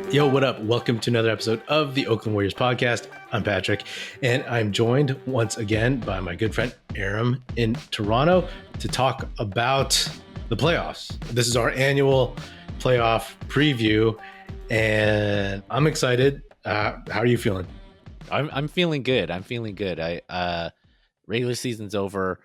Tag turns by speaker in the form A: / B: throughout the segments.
A: Yo, what up? Welcome to another episode of the Oakland Warriors podcast. I'm Patrick, and I'm joined once again by my good friend Aram in Toronto to talk about the playoffs. This is our annual playoff preview, and I'm excited. How are you feeling?
B: I'm feeling good. Regular season's over.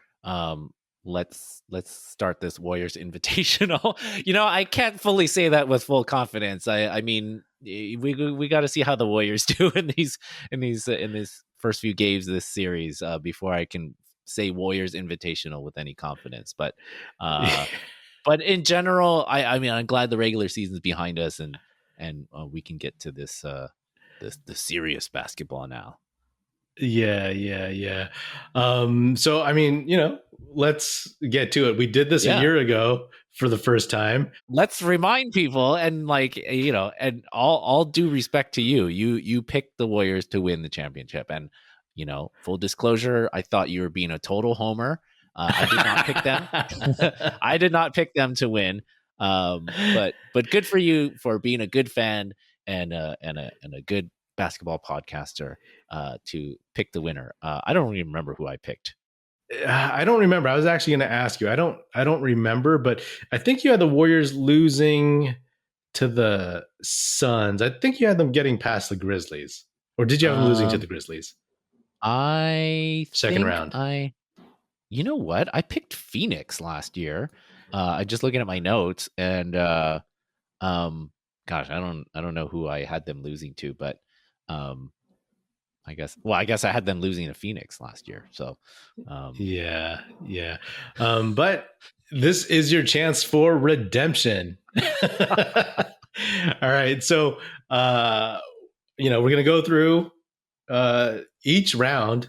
B: Let's start this Warriors Invitational. I can't fully say that with full confidence. I mean, we got to see how the Warriors do in these first few games of this series before I can say Warriors Invitational with any confidence. But in general, I mean, I'm glad the regular season's behind us and we can get to this the serious basketball now.
A: Yeah. So, I mean, let's get to it. We did this a year ago for the first time.
B: Let's remind people, and and all due respect to you picked the Warriors to win the championship. And, full disclosure, I thought you were being a total homer. I did not pick them. I did not pick them to win. But good for you for being a good fan and a good basketball podcaster to pick the winner. I don't even remember who I picked.
A: I don't remember. I was actually going to ask you. I don't remember, but I think you had the Warriors losing to the Suns. I think you had them getting past the Grizzlies, or did you have them losing to the Grizzlies?
B: Second
A: round.
B: You know what? I picked Phoenix last year. I just looking at my notes, and gosh, I don't know who I had them losing to, but I guess I had them losing to Phoenix last year. So
A: yeah. But this is your chance for redemption. All right. So we're gonna go through each round,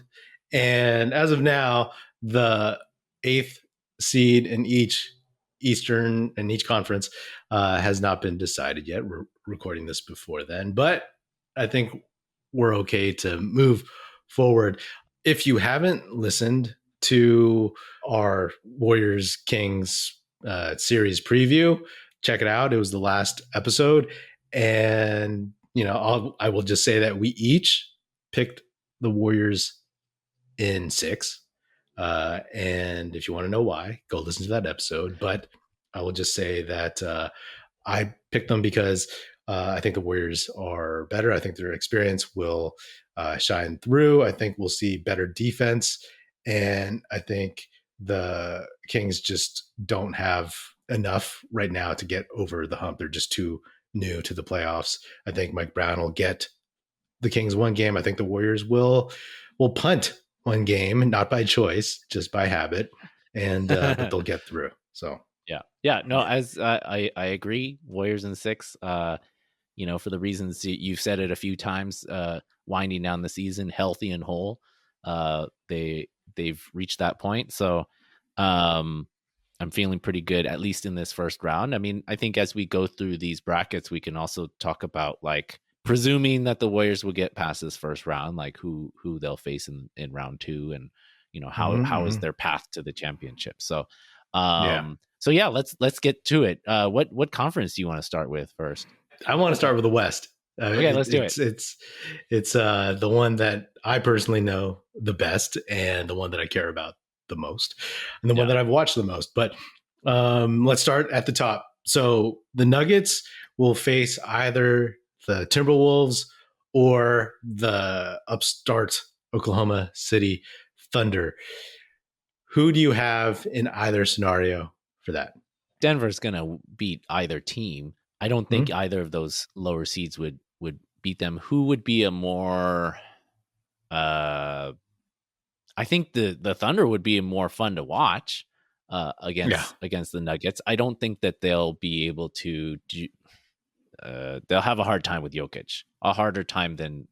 A: and as of now, the 8th seed in each Eastern and each conference has not been decided yet. We're recording this before then, but I think we're okay to move forward. If you haven't listened to our Warriors Kings series preview, check it out. It was the last episode. And, I will just say that we each picked the Warriors in 6. And if you want to know why, go listen to that episode. But I will just say that I picked them because I think the Warriors are better. I think their experience will shine through. I think we'll see better defense. And I think the Kings just don't have enough right now to get over the hump. They're just too new to the playoffs. I think Mike Brown will get the Kings one game. I think the Warriors will punt one game, not by choice, just by habit. And but they'll get through. So
B: as I agree. Warriors in 6. For the reasons you've said it a few times, winding down the season healthy and whole. They've reached that point. So I'm feeling pretty good, at least in this first round. I mean, I think as we go through these brackets, we can also talk about, like, presuming that the Warriors will get past this first round, like who they'll face in round 2, and how is their path to the championship. So let's get to it. What conference do you want to start with first?
A: I want to start with the West.
B: Okay, let's do it.
A: It's the one that I personally know the best, and the one that I care about the most, and the one that I've watched the most. But let's start at the top. So the Nuggets will face either the Timberwolves or the upstart Oklahoma City Thunder. Who do you have in either scenario for that?
B: Denver's going to beat either team. I don't think either of those lower seeds would beat them. Who would be a more I think the Thunder would be more fun to watch against the Nuggets. I don't think that they'll be able to they'll have a hard time with Jokic, a harder time than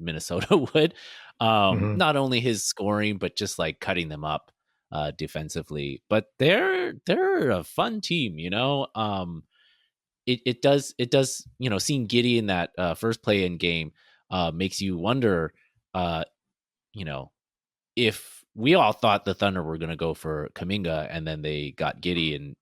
B: Minnesota would. Not only his scoring, but just like cutting them up defensively. But they're a fun team, It does, seeing Giddey in that first play-in game makes you wonder, if we all thought the Thunder were going to go for Kuminga and then they got Giddey, and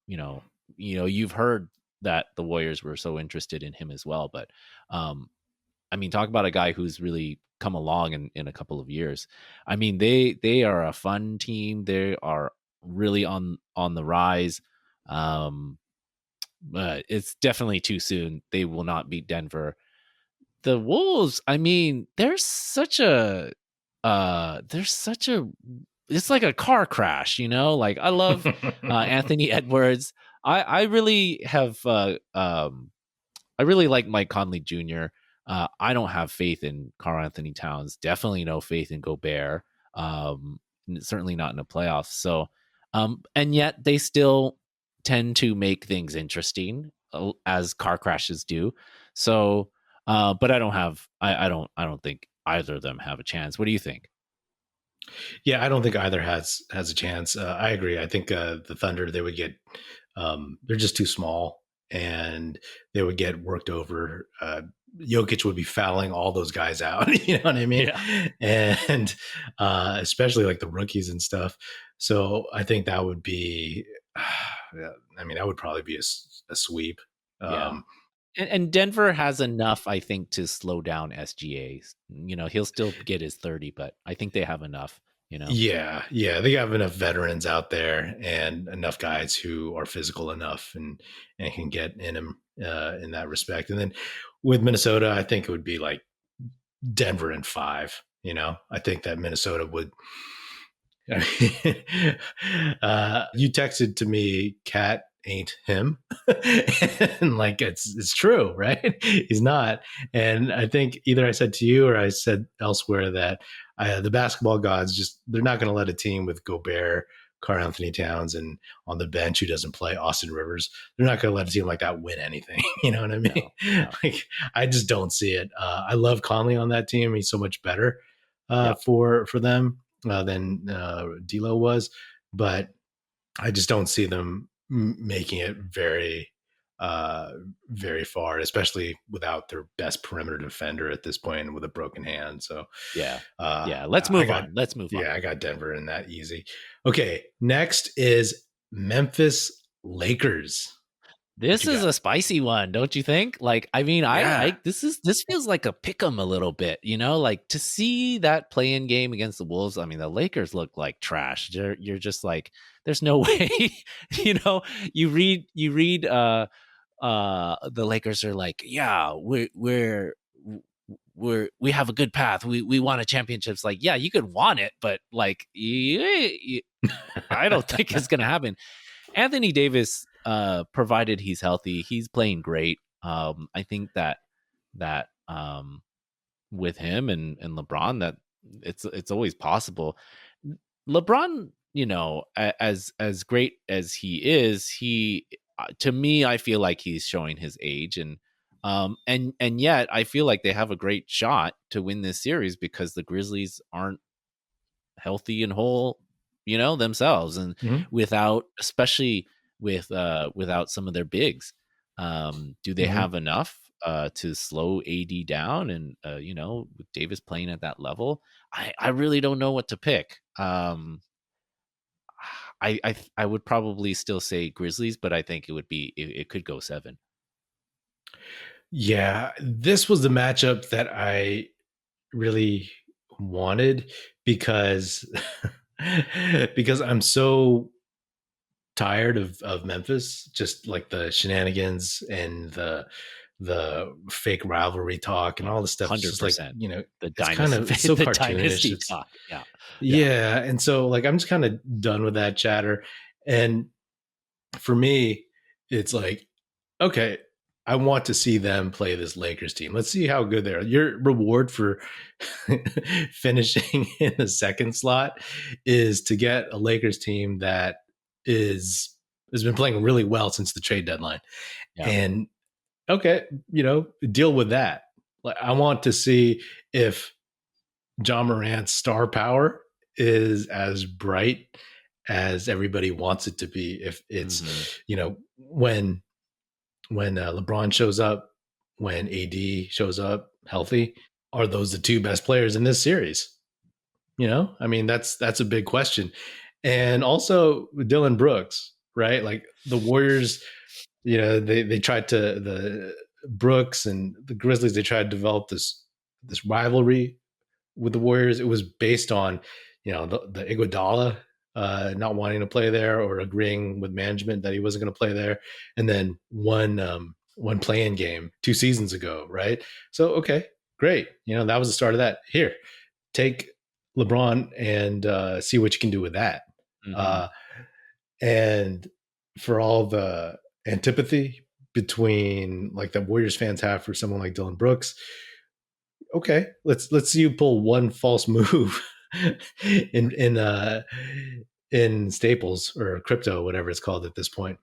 B: you've heard that the Warriors were so interested in him as well. But I mean, talk about a guy who's really come along in a couple of years. I mean, they are a fun team. They are really on the rise. Um, but it's definitely too soon. They will not beat Denver. The Wolves, I mean, there's such a it's like a car crash, you know? Like I love Anthony Edwards. I really have I really like Mike Conley Jr. I don't have faith in Karl Anthony Towns. Definitely no faith in Gobert. Certainly not in the playoffs. So, and yet they still tend to make things interesting as car crashes do. So, but I don't have. I don't think either of them have a chance. What do you think?
A: Yeah, I don't think either has a chance. I agree. I think the Thunder, they would get they're just too small, and they would get worked over. Jokic would be fouling all those guys out. You know what I mean?
B: Yeah,
A: And especially like the rookies and stuff. So I think that would be. Yeah, I mean, that would probably be a sweep.
B: yeah.
A: Um,
B: And Denver has enough, I think, to slow down SGA. You know, he'll still get his 30, but I think they have enough. You know.
A: Yeah, yeah, they have enough veterans out there and enough guys who are physical enough and can get in him in that respect. And then with Minnesota, I think it would be like Denver in five. You know, I think that Minnesota would. You texted to me, "Cat ain't him," and like it's true, right? He's not. And I think either I said to you or I said elsewhere that the basketball gods just they're not going to let a team with Gobert, Karl Anthony Towns, and on the bench who doesn't play Austin Rivers. They're not going to let a team like that win anything. You know what I mean?
B: No, no.
A: Like I just don't see it. I love Conley on that team. He's so much better
B: Yep.
A: for them than D'Lo was, but I just don't see them making it uh, very far, especially without their best perimeter defender at this point and with a broken hand. So,
B: Yeah.
A: uh,
B: Yeah. Let's
A: I
B: move
A: got
B: on. Let's move on.
A: yeah, I got Denver in that easy. Okay, next is Memphis Lakers. What
B: This
A: you
B: is
A: got?
B: a spicy one, don't you think? Like, I mean,
A: Yeah.
B: this feels like a pick 'em a little bit, you know, like to see that play-in game against the Wolves. I mean, the Lakers look like trash. You're just like, there's no way, you know. You read the Lakers are like, yeah, we have a good path. We want a championship. It's like, yeah, you could want it, but like, I don't think it's gonna happen. Anthony Davis, provided he's healthy, he's playing great. I think that with him and LeBron, that it's always possible. LeBron, you know, as great as he to me, I feel like he's showing his age, and yet I feel like they have a great shot to win this series because the Grizzlies aren't healthy and whole, you know, themselves, and
A: Mm-hmm.
B: without, especially without some of their bigs. Do they
A: Mm-hmm.
B: have enough to slow AD down? And you know, with Davis playing at that level, I really don't know what to pick. I would probably still say Grizzlies, but I think it could go seven.
A: Yeah, this was the matchup that I really wanted because because I'm so tired of Memphis, just like the shenanigans and the fake rivalry talk and all the stuff. It's just like,
B: 100%
A: you know,
B: the
A: it's kind
B: dynasty
A: of it's so
B: the
A: cartoonish.
B: dynasty
A: It's
B: talk. Yeah, yeah.
A: yeah, and so like I'm just kind of done with that chatter. And for me, it's like, okay, I want to see them play this Lakers team. Let's see how good they are. Your reward for finishing in the second slot is to get a Lakers team that is has been playing really well since the trade deadline.
B: Yeah.
A: And okay, you know, deal with that. Like I want to see if John Morant's star power is as bright as everybody wants it to be. If
B: Hmm.
A: it's, you know, when LeBron shows up, when AD shows up healthy, are those the two best players in this series? You know, I mean, that's a big question. And also Dylan Brooks, right? Like the Warriors They tried to the Brooks and the Grizzlies. They tried to develop this rivalry with the Warriors. It was based on the Iguodala not wanting to play there or agreeing with management that he wasn't going to play there, and then one play-in game 2 seasons ago, right? So okay, great. That was the start of that. Here, take LeBron and see what you can do with that.
B: Mm-hmm.
A: Uh, and for all the antipathy between like the Warriors fans have for someone like Dylan Brooks, okay, let's see you pull one false move in in Staples or crypto, whatever it's called at this point,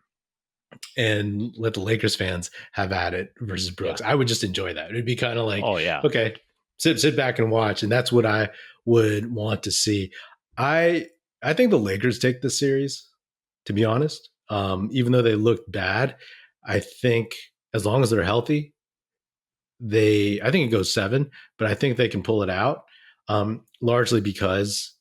A: and let the Lakers fans have at it versus
B: Yeah.
A: Brooks. I would just enjoy that. It'd be kind of like,
B: Oh yeah.
A: okay, sit back and watch, and that's what I would want to see. I think the Lakers take this series, to be honest. Even though they looked bad, I think as long as they're healthy, I think it goes 7, but I think they can pull it out. Largely because,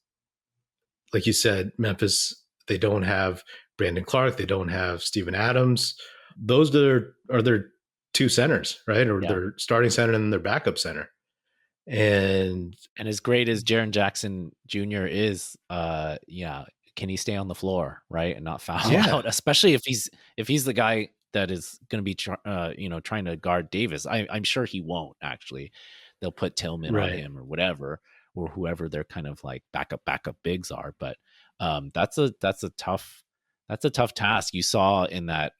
A: like you said, Memphis, they don't have Brandon Clark, they don't have Steven Adams. Those are their two centers, right? Or
B: Yeah.
A: their starting center and their backup center. And
B: as great as Jaren Jackson Jr. is, can he stay on the floor, right, and not foul out? Especially if he's the guy that is going to be trying to guard Davis. I'm sure he won't actually. They'll put Tillman on him or whatever, or whoever their kind of like backup bigs are. But that's a tough task. You saw in that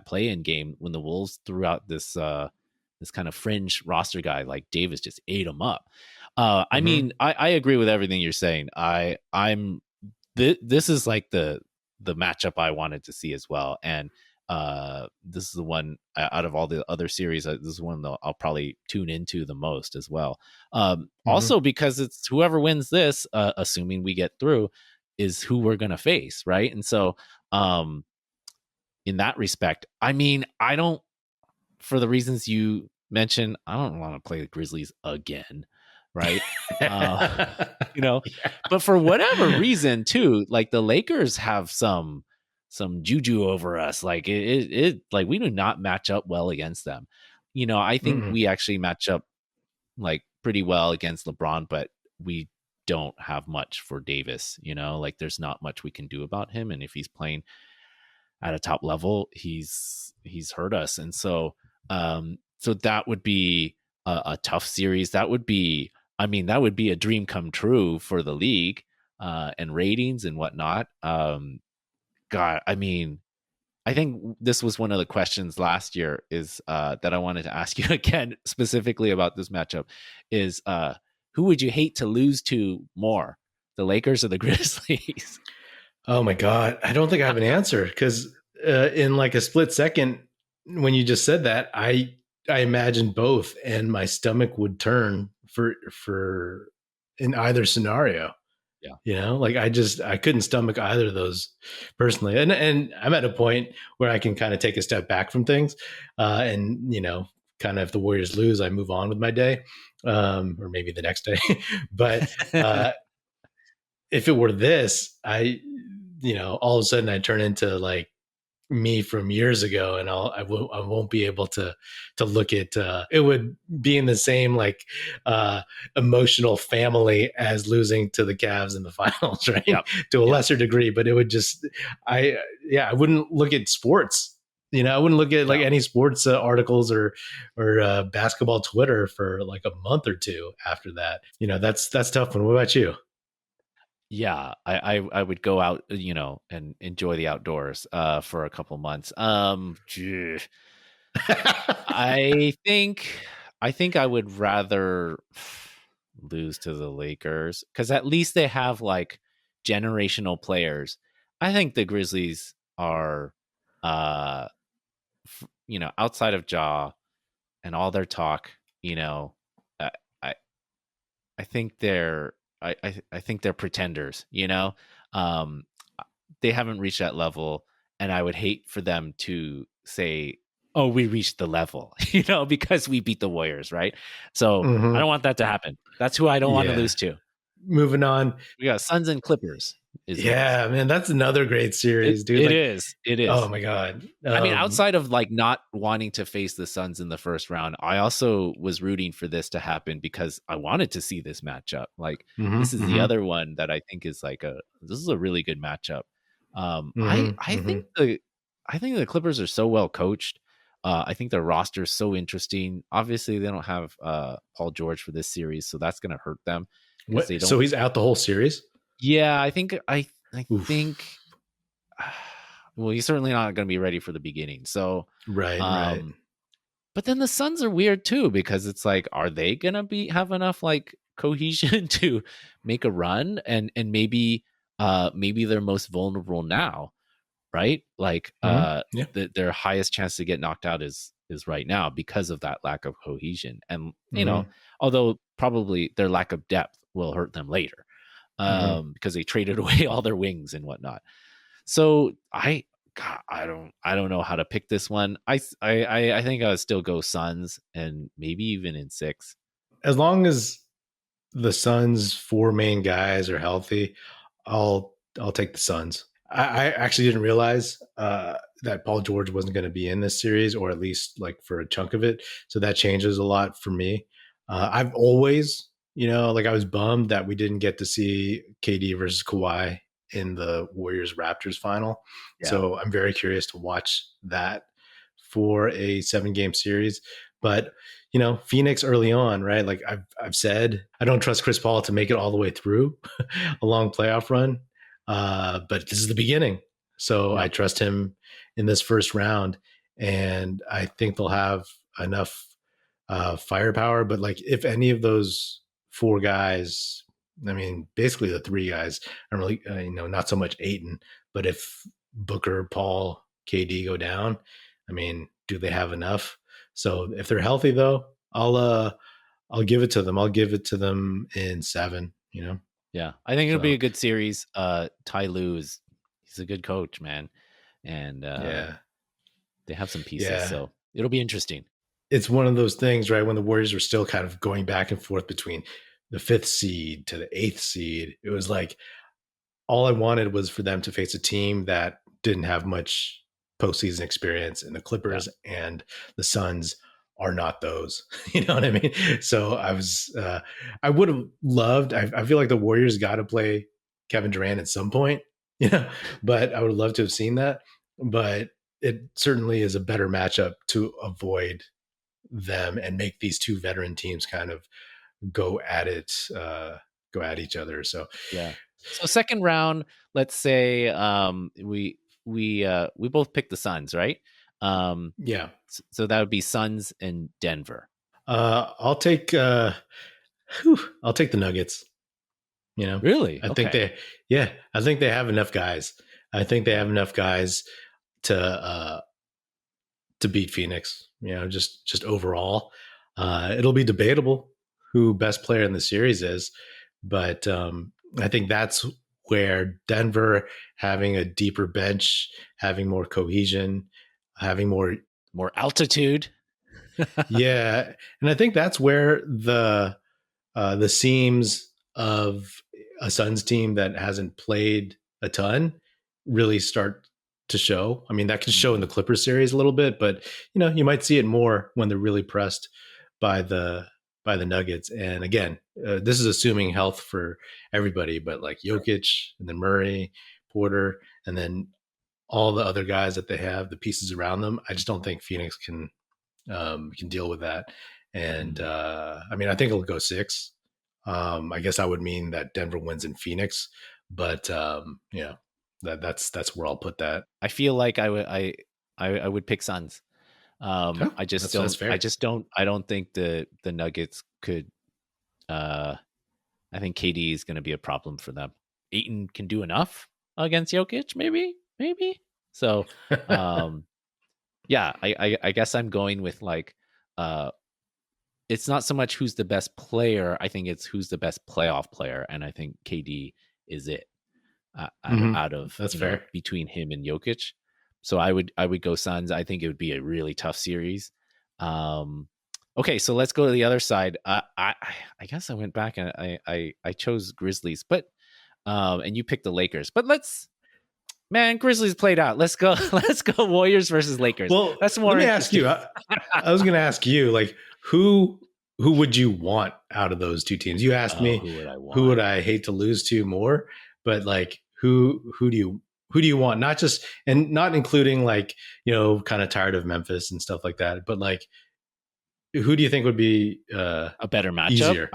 B: play-in game when the Wolves threw out this kind of fringe roster guy like Davis, just ate him up. I mean, I agree with everything you're saying. This is like the matchup I wanted to see as well, and this is the one out of all the other series. This is one that I'll probably tune into the most as well. Also because it's whoever wins this, assuming we get through, is who we're going to face, right? And so, in that respect, I mean, I don't, for the reasons you mentioned, I don't want to play the Grizzlies again, right?
A: Yeah.
B: But for whatever reason too, like the Lakers have some juju over us. Like it like we do not match up well against them. I think we actually match up like pretty well against LeBron, but we don't have much for Davis, like there's not much we can do about him. And if he's playing at a top level, he's hurt us. And so so that would be a tough series. That would be a dream come true for the league and ratings and whatnot. God, I mean, I think this was one of the questions last year is that I wanted to ask you again, specifically about this matchup is who would you hate to lose to more, the Lakers or the Grizzlies?
A: Oh my God. I don't think I have an answer because in like a split second, when you just said that, I imagined both and my stomach would turn for in either scenario.
B: Yeah.
A: Like I couldn't stomach either of those personally. And I'm at a point where I can kind of take a step back from things. And, kind of if the Warriors lose, I move on with my day. Or maybe the next day. But if it were this, all of a sudden I turn into like me from years ago, and I won't be able to look at it would be in the same like emotional family as losing to the Cavs in the finals, right?
B: Yep.
A: To a lesser degree, but it would just I wouldn't look at sports. I wouldn't look at like any sports articles or basketball Twitter for like a month or two after that. That's tough one. What about you?
B: Yeah, I would go out, and enjoy the outdoors for a couple months. I think I would rather lose to the Lakers because at least they have like generational players. I think the Grizzlies are, outside of Ja and all their talk, I I, I think they're I think they're pretenders, um, they haven't reached that level, and I would hate for them to say, "Oh, we reached the level," because we beat the Warriors, right? So I don't want that to happen. That's who I don't want to lose to.
A: Moving on.
B: We got Suns and Clippers. is next.
A: Yeah, man, that's another great
B: It
A: series, dude.
B: it
A: Like,
B: is. It
A: oh
B: is.
A: my god.
B: I mean, outside of like not wanting to face the Suns in the first round, I also was rooting for this to happen because I wanted to see this matchup. Like, this is the
A: hmm
B: other one that I think is like this is a really good matchup. I
A: hmm
B: think the Clippers are so well coached. I think their roster is so interesting. Obviously, they don't have Paul George for this series, so that's going to hurt them because they
A: What? So
B: don't.
A: he's out the whole series?
B: Yeah, I
A: Oof.
B: think. Well, he's certainly not going to be ready for the beginning. So,
A: Right, right.
B: um, but then the Suns are weird too because it's like, are they gonna be have enough like cohesion to make a run and maybe they're most vulnerable now, right? Like
A: Yeah.
B: their highest chance to get knocked out is right now because of that lack of cohesion. And
A: hmm
B: although probably their lack of depth will hurt them later.
A: hmm
B: Because they traded away all their wings and whatnot. So God, I don't know how to pick this one. I think I would still go Suns and maybe even in six.
A: As long as the Suns' four main guys are healthy, I'll take the Suns. I actually didn't realize that Paul George wasn't going to be in this series, or at least like for a chunk of it. So that changes a lot for me. I've always, like I was bummed that we didn't get to see KD versus Kawhi in the Warriors Raptors final.
B: Yeah.
A: So I'm very curious to watch that for a 7-game series. But Phoenix early on, right? Like I've said, I don't trust Chris Paul to make it all the way through a long playoff run. But this is the beginning. So I
B: Yep.
A: trust him in this first round. And I think they'll have enough firepower. But like if any of those four guys, I mean, basically the three guys, I'm really, not so much Aiton, but if Booker, Paul, KD go down, I mean, do they have enough? So if they're healthy though, I'll give it to them. I'll give it to them in 7.
B: Yeah. I think it'll be
A: So
B: a good series. Ty Lue he's a good coach, man. And
A: yeah,
B: they have some pieces,
A: yeah.
B: so it'll be interesting.
A: It's one of those things, right? When the Warriors were still kind of going back and forth between the 5th seed to the 8th seed, it was like all I wanted was for them to face a team that didn't have much postseason experience, and the
B: Yeah.
A: Clippers and the Suns are not those. You know what I mean? So I would have loved. I feel like the Warriors got to play Kevin Durant at some point, but I would love to have seen that. But it certainly is a better matchup to avoid them and make these two veteran teams kind of go at it, go at each other. So
B: Yeah. So second round, let's say we both picked the Suns, right?
A: yeah,
B: So that would be Suns and Denver.
A: I'll take I'll take the Nuggets.
B: Really?
A: I think
B: Okay.
A: I think they have enough guys. I think they have enough guys to beat Phoenix. Just overall, it'll be debatable who best player in the series is, but I think that's where Denver having a deeper bench, having more cohesion, having
B: More altitude.
A: yeah, and I think that's where the seams of a Suns team that hasn't played a ton really start to show. I mean, that can show in the Clippers series a little bit, but you might see it more when they're really pressed by the Nuggets. And again, this is assuming health for everybody, but like Jokic and then Murray, Porter, and then all the other guys that they have, the pieces around them. I just don't think Phoenix can deal with that. And
B: Mhm.
A: I mean, I think it'll go 6. I guess I would mean that Denver wins in Phoenix, but that's where I'll put that.
B: I feel like I would pick Suns.
A: Oh,
B: I just
A: that's
B: don't I
A: fair.
B: just don't I don't think the Nuggets could uh I think KD is going to be a problem for them. Aiton can do enough against Jokic, maybe. So, um, yeah, I guess I'm going with like, uh, it's not so much who's the best player. I think it's who's the best playoff player, and I think KD is it out of
A: That's fair.
B: between him and Jokic. So I would go Suns. I think it would be a really tough series. Um, okay, so let's go to the other side. I guess I went back and I chose Grizzlies, but and you picked the Lakers. But man, Grizzlies played out. Let's go. Let's go Warriors versus Lakers.
A: Well,
B: That's more
A: let me ask
B: interesting.
A: you. I was going to ask you, like, who would you want out of those two teams? You asked me
B: Who would I
A: who would
B: want?
A: I hate to lose to more, but like who do you want? Not just, and not including like, kind of tired of Memphis and stuff like that, but like who do you think would be
B: A better matchup.
A: easier?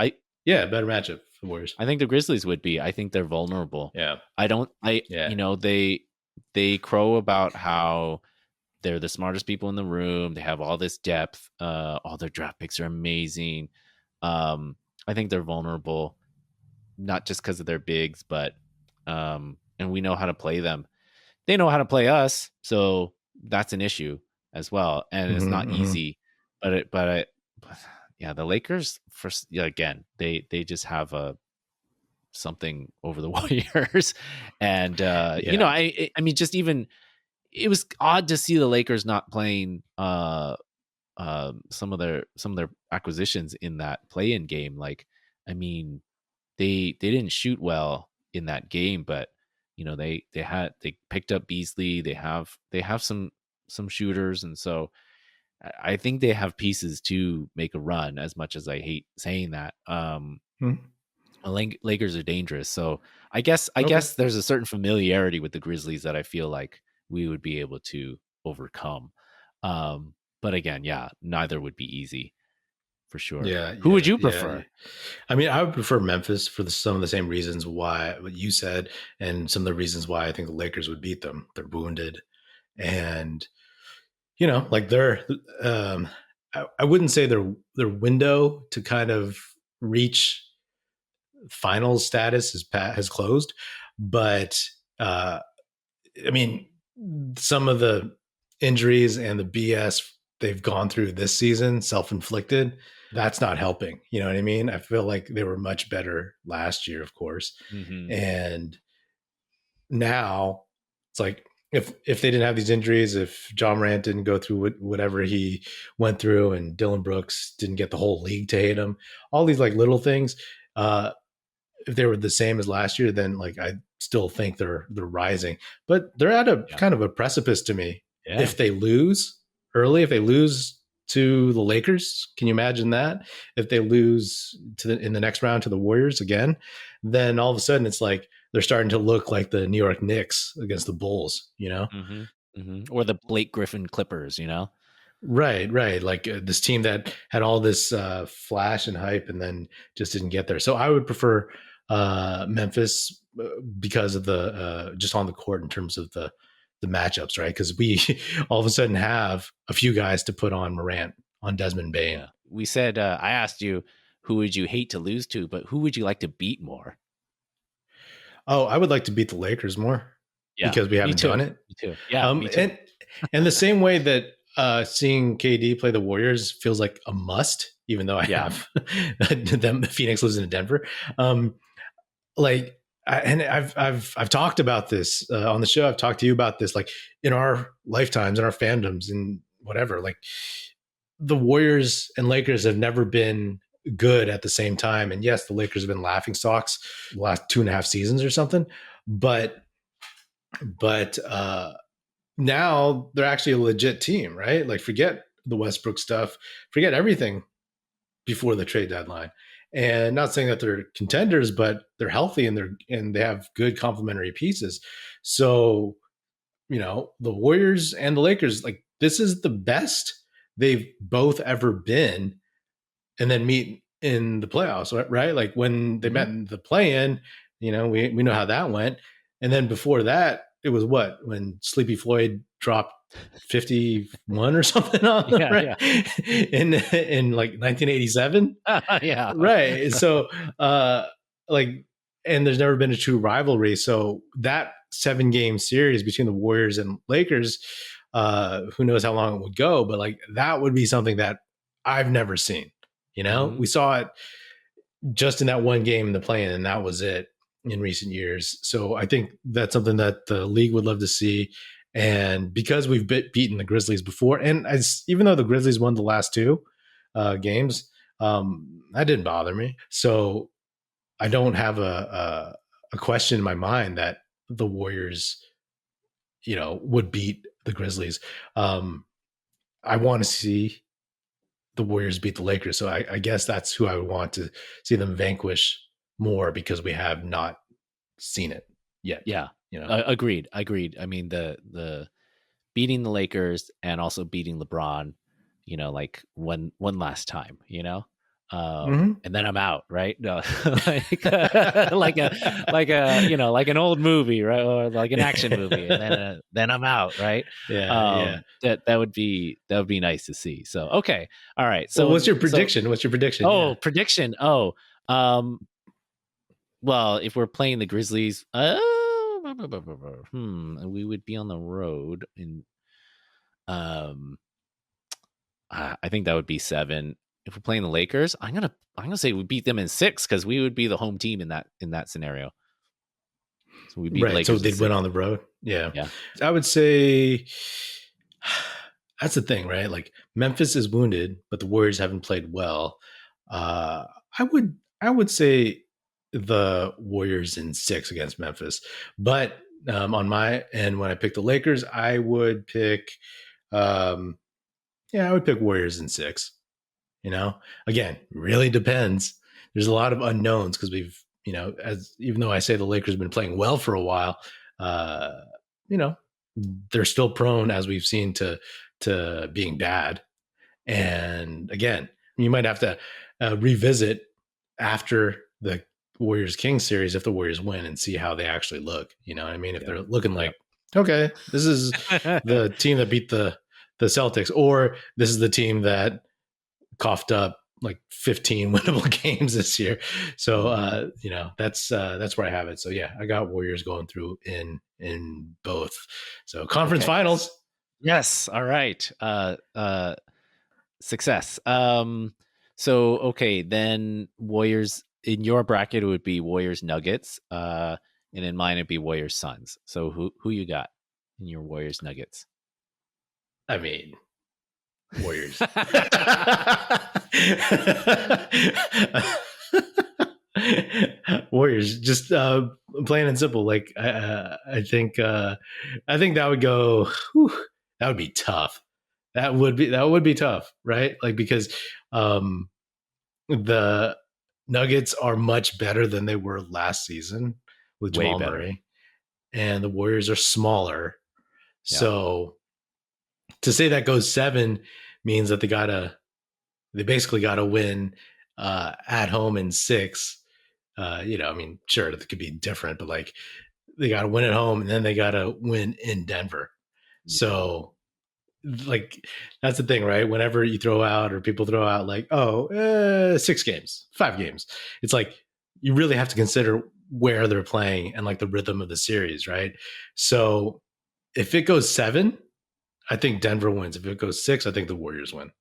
A: Yeah, better matchup for the Warriors.
B: I think the Grizzlies would be. I think they're vulnerable.
A: Yeah.
B: I don't.
A: Yeah.
B: They crow about how they're the smartest people in the room. They have all this depth. All their draft picks are amazing. I think they're vulnerable, not just because of their bigs, but and we know how to play them. They know how to play us, so that's an issue as well. And it's not easy, but yeah, the Lakers first. Yeah, again, they just have something over the Warriors, and I mean, just even it was odd to see the Lakers not playing some of their acquisitions in that play-in game. Like, I mean, they didn't shoot well in that game, but they picked up Beasley. They have some shooters, and so I think they have pieces to make a run. As much as I hate saying that, Lakers are dangerous. So I guess there's a certain familiarity with the Grizzlies that I feel like we would be able to overcome. But again, yeah, neither would be easy for sure.
A: Yeah.
B: Who would you
A: Yeah.
B: prefer?
A: I mean, I would prefer Memphis for some of the same reasons why what you said, and some of the reasons why I think the Lakers would beat them. They're wounded, and like I wouldn't say their window to kind of reach finals status has closed, but I mean, some of the injuries and the BS they've gone through this season, self-inflicted, that's not helping. You know what I mean? I feel like they were much better last year, of course.
B: Mm-hmm.
A: And now it's like, if they didn't have these injuries, if John Morant didn't go through whatever he went through, and Dylan Brooks didn't get the whole league to hate him, all these like little things, if they were the same as last year, then like I still think they're rising, but they're at a kind of a precipice to me.
B: Yeah.
A: If they lose early, if they lose to the Lakers, can you imagine that? If they lose in the next round to the Warriors again, then all of a sudden it's like they're starting to look like the New York Knicks against the Bulls,
B: Mm-hmm. Mm-hmm. Or the Blake Griffin Clippers,
A: Right. Like this team that had all this flash and hype and then just didn't get there. So I would prefer Memphis because of the just on the court in terms of the matchups, right? Because we all of a sudden have a few guys to put on Morant, on Desmond Bane.
B: Yeah. We said I asked you who would you hate to lose to, but who would you like to beat more?
A: Oh, I would like to beat the Lakers more because we haven't done it.
B: Me too. Yeah, me too.
A: And the same way that seeing KD play the Warriors feels like a must, even though I have them. Phoenix lives in Denver. I've talked about this on the show. I've talked to you about this, like in our lifetimes, in our fandoms, and whatever. Like the Warriors and Lakers have never been good at the same time. And yes, the Lakers have been laughing stocks the last 2.5 seasons or something, but now they're actually a legit team, right? Like forget the Westbrook stuff, forget everything before the trade deadline. And not saying that they're contenders, but they're healthy and they have good complementary pieces. So, the Warriors and the Lakers, like this is the best they've both ever been, and then meet in the playoffs, right? Like when they met in the play-in, we know how that went. And then before that, it was when Sleepy Floyd dropped 51 or something on them, right? In like 1987.
B: Yeah.
A: Right. So and there's never been a true rivalry. So that 7-game series between the Warriors and Lakers, who knows how long it would go, but like that would be something that I've never seen. We saw it just in that one game in the play-in, and that was it in recent years. So I think that's something that the league would love to see. And because we've beaten the Grizzlies before, and even though the Grizzlies won the last 2 games, that didn't bother me. So I don't have a a question in my mind that the Warriors, would beat the Grizzlies. I want to see the Warriors beat the Lakers. So I guess that's who I would want to see them vanquish more because we have not seen it yet.
B: Yeah.
A: You know.
B: Agreed. I mean, the beating the Lakers and also beating LeBron, like one last time, and then I'm out, right? No, like like an old movie, right, or like an action movie, and then I'm out, right?
A: Yeah.
B: That would be nice to see. So okay, all right.
A: So
B: So
A: what's your prediction? What's your prediction?
B: Oh, prediction. Oh, well, if we're playing the Grizzlies, we would be on the road, and I think that would be 7. If we're playing the Lakers, I'm gonna say we beat them in 6 because we would be the home team in that scenario. So we beat
A: Right.
B: Lakers.
A: So they'd win on the road. Yeah.
B: Yeah.
A: I would say that's the thing, right? Like Memphis is wounded, but the Warriors haven't played well. I would say the Warriors in 6 against Memphis, but on my end, when I pick the Lakers, I would pick, I would pick Warriors in 6. Again, really depends. There's a lot of unknowns because we've, even though I say the Lakers have been playing well for a while, uh, you know, they're still prone, as we've seen, to being bad. And again, you might have to revisit after the Warriors Kings series if the Warriors win and see how they actually look. You know what I mean? If they're looking like, okay, this is the team that beat the Celtics, or this is the team that coughed up like 15 winnable games this year. So that's where I have it. So yeah, I got Warriors going through in both. So conference finals.
B: Yes. All right. Success. So okay, then Warriors in your bracket it would be Warriors Nuggets. And in mine it'd be Warriors Suns. So who you got in your Warriors Nuggets?
A: I mean, Warriors. Warriors, just plain and simple. Like I think that would go. That would be tough. That would be tough, right? Like because the Nuggets are much better than they were last season with Jamal Murray, and the Warriors are smaller. Yeah. So to say that goes 7 means that they basically gotta win at home in 6. I mean, sure, it could be different, but like they gotta win at home and then they gotta win in Denver. Yeah. So like that's the thing, right? Whenever you throw out or people throw out like, 6 games, 5 games, it's like you really have to consider where they're playing and like the rhythm of the series, right? So if it goes 7, I think Denver wins. If it goes 6, I think the Warriors win.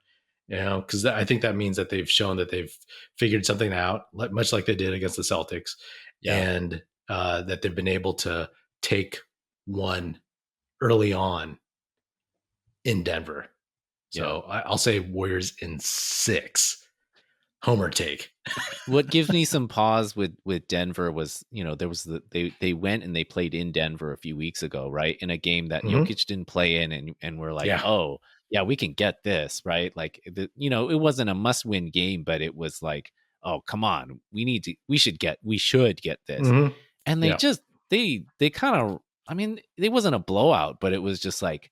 A: Because I think that means that they've shown that they've figured something out, much like they did against the Celtics, and that they've been able to take one early on in Denver. So I'll say Warriors in 6. Homer take.
B: What gives me some pause with Denver was, there was they went and they played in Denver a few weeks ago, right? In a game that Jokic didn't play in, and we're like, oh yeah, we can get this, right? Like it wasn't a must win game, but it was like, oh come on, we should get this. And they just they kind of, I mean, it wasn't a blowout, but it was just like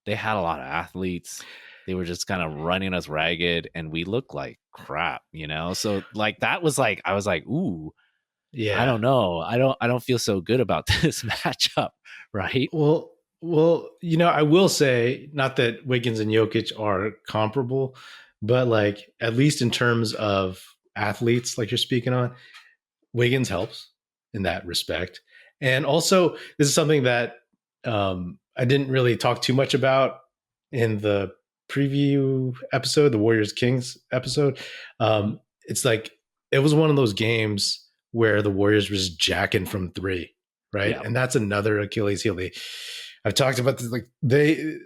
B: they had a lot of athletes. They were just kind of running us ragged and we looked like crap, So like that was like, I was like, ooh, yeah, I don't know. I don't feel so good about this matchup, right?
A: Well, I will say, not that Wiggins and Jokic are comparable, but like at least in terms of athletes, like you're speaking on, Wiggins helps in that respect. And also, this is something that I didn't really talk too much about in the preview episode, the Warriors Kings episode. It's like it was one of those games where the Warriors was jacking from 3, right? Yeah. And that's another Achilles heel. I've talked about this. Like they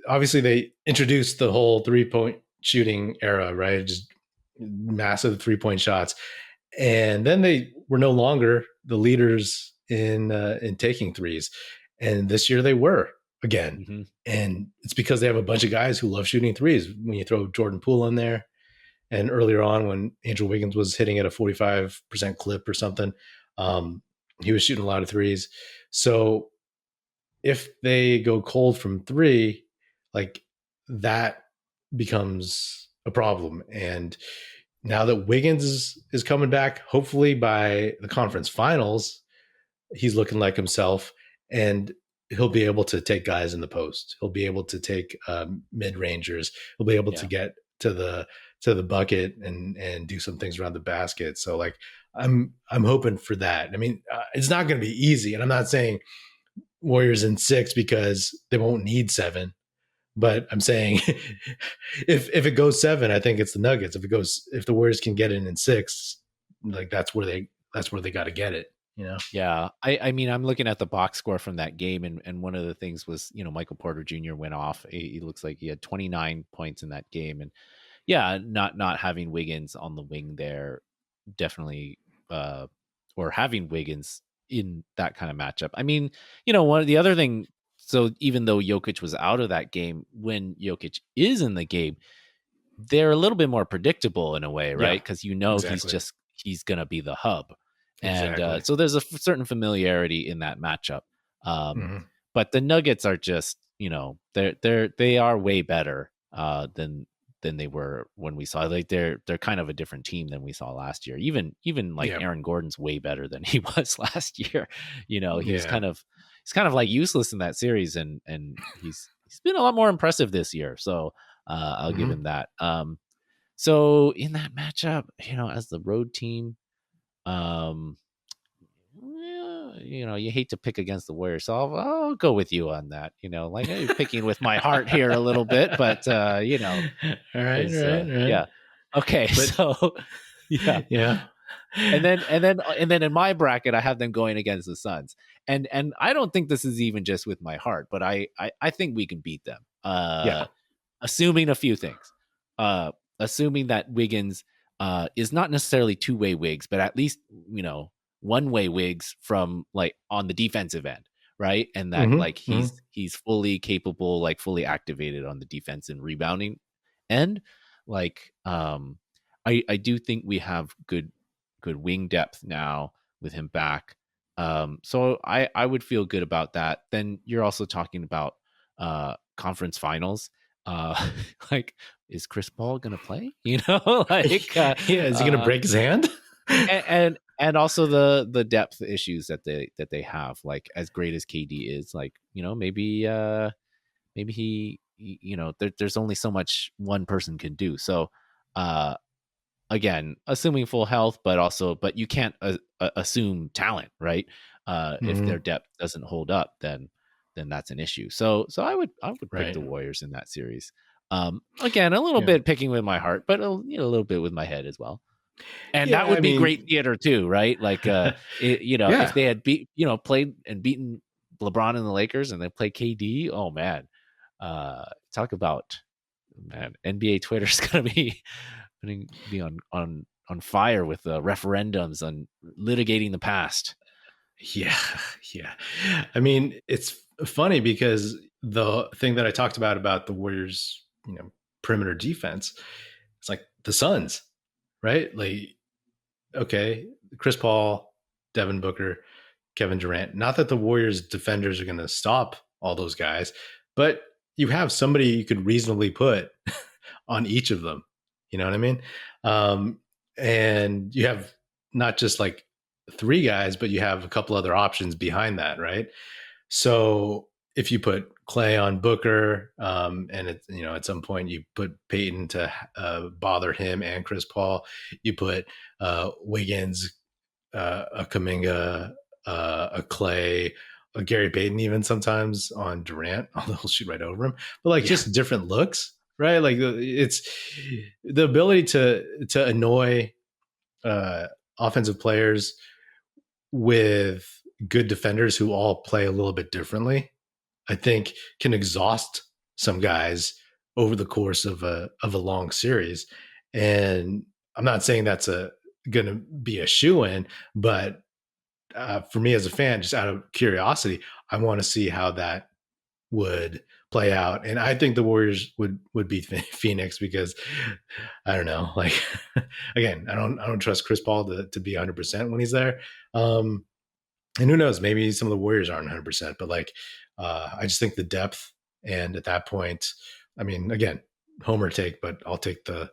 A: introduced the whole 3-point shooting era, right? Just massive 3-point shots, and then they were no longer the leaders in taking threes, and this year they were again.
B: Mm-hmm.
A: And it's because they have a bunch of guys who love shooting threes. When you throw Jordan Poole in there, and earlier on when Andrew Wiggins was hitting at a 45% clip or something, he was shooting a lot of threes. So if they go cold from three, like that becomes a problem. And now that Wiggins is coming back, hopefully by the conference finals, he's looking like himself, and he'll be able to take guys in the post. He'll be able to take mid rangers. He'll be able to get to the bucket and do some things around the basket. So like I'm hoping for that. I mean, it's not going to be easy, and I'm not saying Warriors in 6 because they won't need 7. But I'm saying if it goes 7, I think it's the Nuggets. If the Warriors can get in 6, like that's where they got to get it.
B: Yeah. I mean, I'm looking at the box score from that game, and one of the things was, Michael Porter Jr. went off. He looks like he had 29 points in that game. And yeah, not having Wiggins on the wing there definitely, or having Wiggins in that kind of matchup. I mean, one of the other thing, so even though Jokic was out of that game, when Jokic is in the game, they're a little bit more predictable in a way, right? Because
A: exactly.
B: he's going to be the hub.
A: Exactly.
B: And so there's a certain familiarity in that matchup. But the Nuggets are just, they are way better than they were when we saw. Like they're kind of a different team than we saw last year. Even like Aaron Gordon's way better than he was last year. He's kind of like useless in that series, and he's been a lot more impressive this year. So I'll give him that. So in that matchup, as the road team, you hate to pick against the Warriors, so I'll go with you on that. Like you're picking with my heart here a little bit, but
A: all right.
B: yeah, okay, but, so
A: yeah.
B: And then in my bracket, I have them going against the Suns, and I don't think this is even just with my heart, but I think we can beat them. Assuming a few things, assuming that Wiggins is not necessarily two-way Wiggs, but at least one-way Wiggs from like on the defensive end, right? And that like he's fully capable, like fully activated on the defense and rebounding end. Like I do think we have good wing depth now with him back. So I would feel good about that. Then you're also talking about conference finals. Like, is Chris Paul gonna play? Like
A: is he gonna break his hand?
B: and also the depth issues that they have. Like, as great as KD is, like, maybe he there's only so much one person can do. So again, assuming full health, but you can't assume talent, right? If their depth doesn't hold up, then that's an issue. So I would pick the Warriors in that series. Again, a little bit picking with my heart, but a little bit with my head as well. And that would be great theater too, right? Like, if they had played and beaten LeBron and the Lakers, and they play KD, oh man, talk about, man, NBA Twitter's gonna be on fire with referendums on litigating the past.
A: Yeah. I mean, it's funny because the thing that I talked about the Warriors, perimeter defense, it's like the Suns, right? Like, okay, Chris Paul, Devin Booker, Kevin Durant. Not that the Warriors defenders are going to stop all those guys, but you have somebody you could reasonably put on each of them. You know what I mean? And you have not just like 3 guys, but you have a couple other options behind that, right? So if you put Clay on Booker, and at some point you put Peyton to bother him and Chris Paul, you put Wiggins, a Kuminga, a Clay, a Gary Payton, even sometimes on Durant, although he'll shoot right over him. But like just different looks, right? Like it's the ability to annoy offensive players with good defenders who all play a little bit differently, I think can exhaust some guys over the course of a long series. And I'm not saying that's going to be a shoe-in, but for me as a fan, just out of curiosity, I want to see how that would play out. And I think the Warriors would beat Phoenix because I don't know, like again, I don't trust Chris Paul to be 100% when he's there. And who knows, maybe some of the Warriors aren't 100%, but like I just think the depth, and at that point, I mean, again, homer take, but I'll take the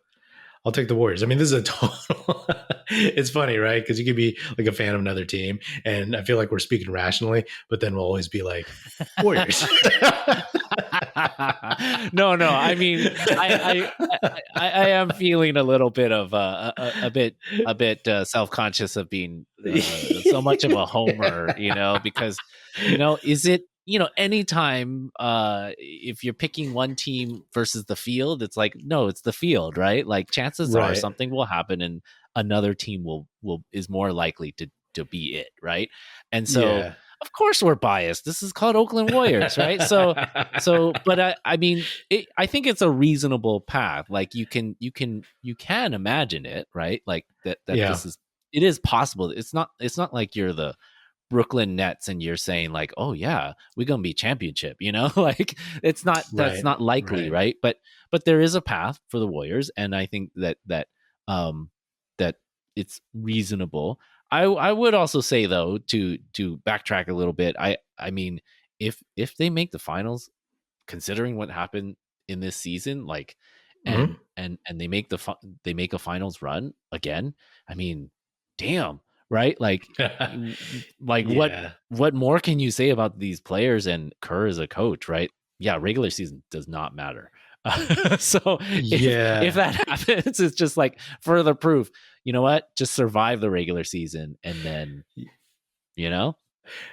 A: Warriors. I mean, this is a total. It's funny, right? Because you could be like a fan of another team, and I feel like we're speaking rationally, but then we'll always be like Warriors.
B: No. I mean, I am feeling a little bit of a bit self conscious of being so much of a homer, because is it anytime if you're picking one team versus the field, it's like, no, it's the field, right? Like chances are
A: Right.
B: something will happen and another team will is more likely to be it, right? And so
A: Yeah.
B: of course we're biased. This is called Oakland Warriors, right? But I mean, I think it's a reasonable path. Like you can imagine it, right? Like that
A: Yeah.
B: it is possible. It's not like you're the Brooklyn Nets and you're saying like, oh yeah, we're gonna be championship, like that's
A: Right.
B: not likely, right? But there is a path for the Warriors, and I think um that it's reasonable. I would also say though, to backtrack a little bit, I mean, if they make the finals, considering what happened in this season, like
A: Mhm.
B: and they make they make a finals run again, I mean, damn, right? Like
A: Yeah.
B: what more can you say about these players and Kerr as a coach, right? Yeah, regular season does not matter. So if
A: Yeah.
B: that happens, it's just like further proof. You know what? Just survive the regular season, and then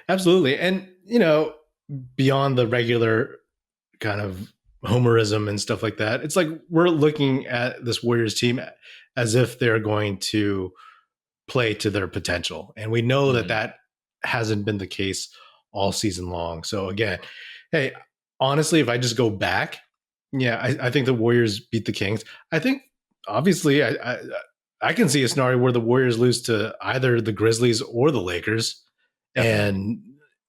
A: Absolutely. And, beyond the regular kind of homerism and stuff like that, it's like we're looking at this Warriors team as if they're going to play to their potential. And we know that
B: Mhm.
A: that hasn't been the case all season long. So again, hey, honestly, if I just go back, yeah, I think the Warriors beat the Kings. I think obviously I can see a scenario where the Warriors lose to either the Grizzlies or the Lakers,
B: Definitely.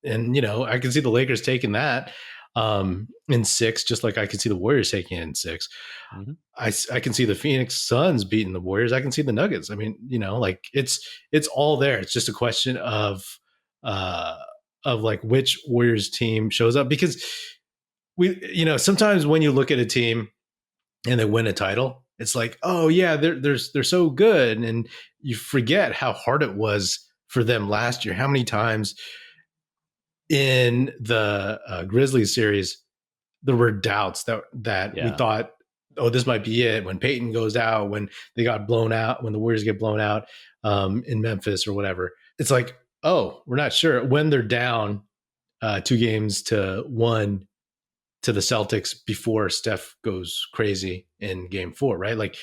A: and I can see the Lakers taking that in six, just like I can see the Warriors taking it in six.
B: Mhm.
A: I can see the Phoenix Suns beating the Warriors. I can see the Nuggets. I mean, like it's all there. It's just a question uh of like which Warriors team shows up, because sometimes when you look at a team and they win a title, it's like, oh yeah, they're so good, and you forget how hard it was for them last year. How many times in the Grizzlies series there were doubts that we
B: Yeah.
A: thought, oh, this might be it. When Peyton goes out, when they got blown out, when the Warriors get blown out in Memphis or whatever, it's like, oh, we're not sure. When they're down 2-1 to the Celtics before Steph goes crazy in Game 4, right? Like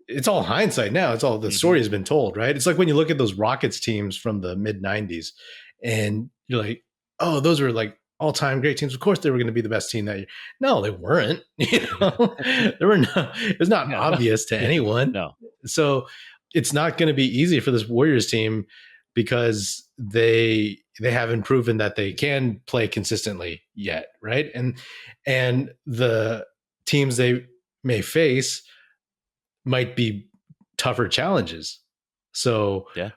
A: it's all hindsight now. It's all the
B: Mhm.
A: story has been told, right? It's like when you look at those Rockets teams from the mid '90s, and you're like, oh, those were like all-time great teams. Of course, they were going to be the best team that year. No, they weren't. There were no. It's not
B: Yeah.
A: obvious to anyone.
B: No.
A: So it's not going to be easy for this Warriors team because they haven't proven that they can play consistently yet, right? And the teams they may face might be tougher challenges. So
B: Yeah.